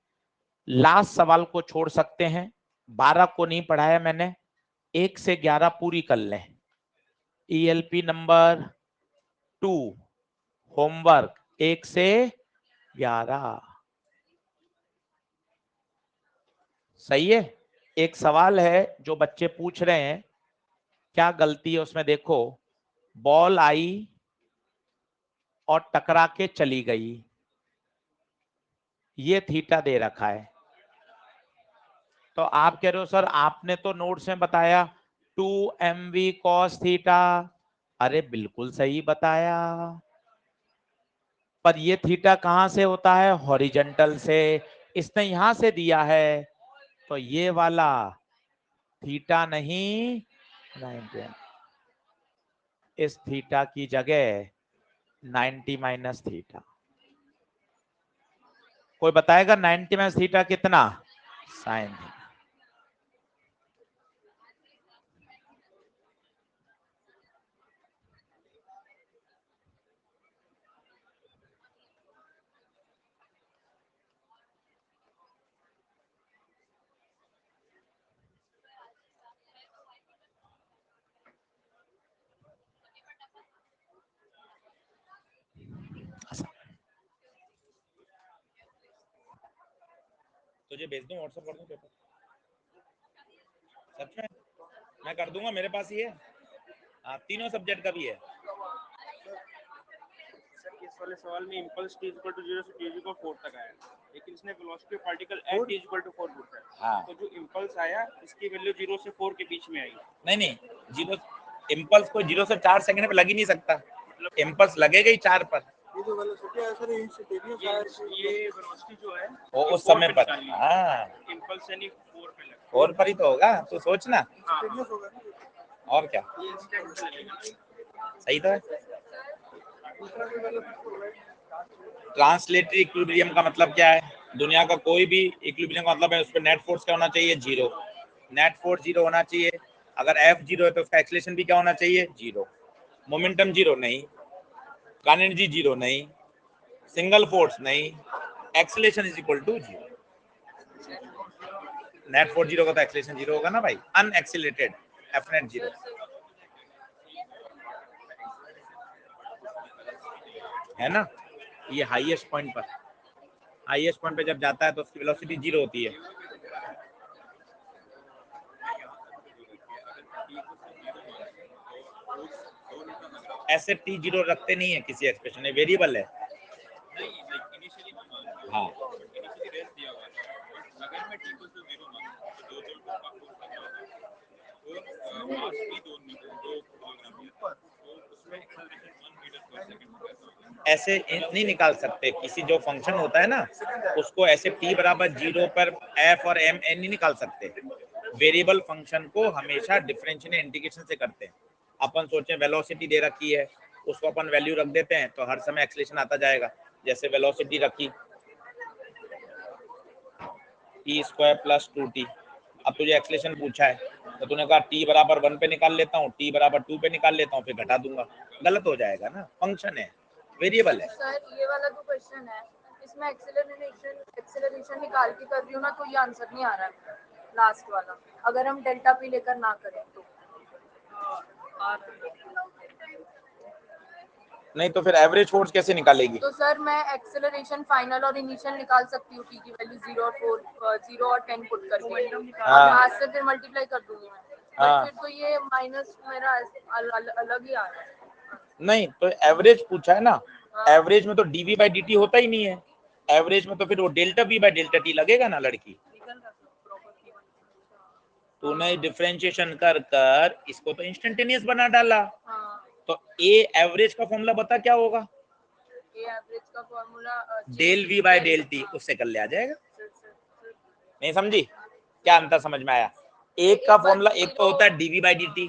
[SPEAKER 1] लास्ट सवाल को छोड़ सकते हैं, 12 को नहीं पढ़ाया मैंने, 1 से 11 पूरी कर लें। ईएलपी नंबर 2, होमवर्क 1 से 11। सही है? एक सवाल है जो बच्चे पूछ रहे हैं, क्या गलती है उसमें देखो, बॉल आई और टकरा के चली गई, ये थीटा दे रखा है। तो आप कह रहे हो सर आपने तो नोट्स में बताया 2mv cos थीटा, अरे बिल्कुल सही बताया, पर ये थीटा कहां से होता है? हॉरिजॉन्टल से, इसने यहां से दिया है, तो ये वाला थीटा नहीं, 90, इस थीटा की जगह 90 माइनस थीटा। कोई बताएगा 90 माइनस थीटा कितना? साइन। तुझे भेज दूं, व्हाट्सएप कर दूं पेपर? सच में? मैं कर दूंगा, मेरे पास ही है। हाँ, तीनों सब्जेक्ट का भी है।
[SPEAKER 2] सर इस वाले सवाल में इम्पल्स t इक्वल टू 0 से t को 4 तक आया। लेकिन इसने velocity of particle at T equal to 4 पूछा है।
[SPEAKER 1] हाँ
[SPEAKER 2] तो जो इम्पल्स आया इसकी वैल्यू 0 से 4 के बीच में आई।
[SPEAKER 1] नहीं, जीरो इम्पल्स को 0 से 4 सेकंड पे लग ही नहीं सकता, इम्पल्स लगेगा ही 4 पर।
[SPEAKER 2] ये जो वेलोसिटी है सर ये वेलोसिटी जो है
[SPEAKER 1] वो उस समय पर, हाँ
[SPEAKER 2] इम्पल्स यानी 4 पे लगा।
[SPEAKER 1] 4 पर ही तो होगा, तो सोचना और क्या, सही तो है। ट्रांसलेटरी इक्विलिब्रियम का मतलब क्या है? दुनिया का कोई भी इक्विलिब्रियम का मतलब है उस पर नेट फोर्स क्या होना चाहिए? 0। नेट फोर्स 0 होना चाहिए। अगर F 0 है तो उसका एक्सेलरेशन भी क्या होना चाहिए? 0। मोमेंटम 0 नहीं, एनर्जी 0 नहीं, सिंगल फोर्स नहीं, acceleration is equal to 0। Net force 0 का तो एक्सेलरेशन 0 होगा ना भाई, अनएक्सेलरेटेड F नेट 0 है ना। ये हाईएस्ट पॉइंट पे जब जाता है तो उसकी वेलोसिटी 0 होती है। ऐसे टी 0 रखते नहीं है किसी एक्सप्रेशन में, वेरिएबल है। हाँ ऐसे नहीं निकाल सकते, किसी जो फंक्शन होता है ना उसको ऐसे t बराबर 0 पर f और m n नहीं निकाल सकते। वेरिएबल फंक्शन को हमेशा डिफरेंशियल इंटीग्रेशन से करते हैं। अपन सोचें वेलोसिटी दे रखी है, उसको अपन वैल्यू रख देते हैं तो हर समय एक्सेलरेशन आता जाएगा। जैसे वेलोसिटी रखी t² + 2t, अब तुझे एक्सेलरेशन पूछा है तो तूने कहा t बराबर 1 पे निकाल लेता हूँ, t बराबर 2 पे निकाल लेता हूँ, फिर घटा दूंगा, गलत हो जाएगा ना, फंक्शन है, वेरिएबल है।
[SPEAKER 3] सर ये वाला जो क्वेश्चन है इसमें एक्सेलरेशन निकाल के कर रही हूँ ना, तो ये आंसर नहीं आ रहा है लास्ट वाला, अगर हम डेल्टा पी लेकर ना करें तो।
[SPEAKER 1] नहीं तो फिर एवरेज फोर्स कैसे निकालेगी?
[SPEAKER 3] तो सर मैं एक्सेलरेशन फाइनल और इनिशियल निकाल सकती हूँ, टी की वैल्यू 0 और 10 पुट करके, और यहाँ से फिर मल्टीप्लाई कर दूंगी मैं, बट फिर तो ये माइनस मेरा अलग ही आ रहा है।
[SPEAKER 1] नहीं तो एवरेज पूछा है ना, एवरेज में तो dv बाई dt होता ही नहीं है, एवरेज में तो फिर वो delta v by delta t लगेगा ना लड़की। तूने डिफरेंशिएशन कर कर इसको तो इंस्टेंटेनियस बना डाला। तो ए एवरेज का फॉर्मूला बता क्या होगा?
[SPEAKER 3] ए एवरेज का formula
[SPEAKER 1] del v by del t, उससे कर लिया जाएगा। नहीं समझी? क्या अंतर समझ में आया? एक का फॉर्मूला एक तो होता है dv बाई dt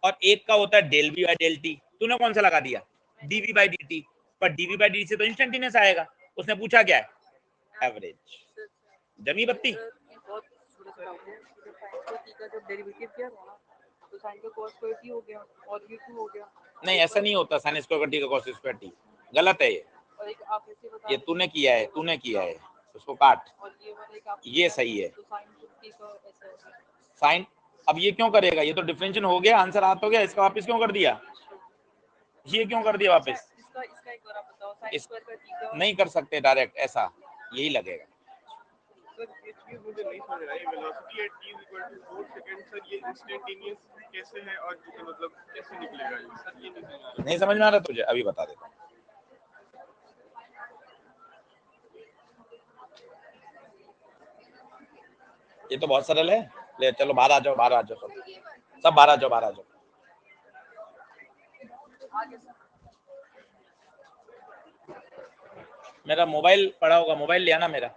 [SPEAKER 1] और एक का होता है del v by del t। तूने कौन सा लगा दिया? dv बाई dt, पर dv बाई dt से तो इंस्टेंटेनियस आएगा। उसने पूछा क्या है? एवरेज। जमी बत्ती। नहीं ऐसा नहीं होता, साइन स्क्वायर टी का कॉस स्क्वायर टी, गलत है ये तूने किया है, उसको काट, ये सही है साइन। अब ये क्यों करेगा? ये तो डिफरेंशियल हो गया, आंसर हाथ हो गया, इसका वापस क्यों कर दिया? ये क्यों कर दिया वापस? इस नहीं कर सकते डायरेक्ट ऐसा, यही लगेगा।
[SPEAKER 2] मुझे नहीं समझ रहा है velocity at t = 4 second sir, ये इंस्टेंटेनियस कैसे है और मतलब कैसे निकलेगा ये सर? ये
[SPEAKER 1] नहीं समझ में आ रहा तुझे? अभी बता देता हूँ। ये तो बहुत सरल है, ले चलो बाहर आ जाओ, सब बाहर आ जाओ। मेरा मोबाइल पड़ा होगा, मोबाइल ले आना मेरा।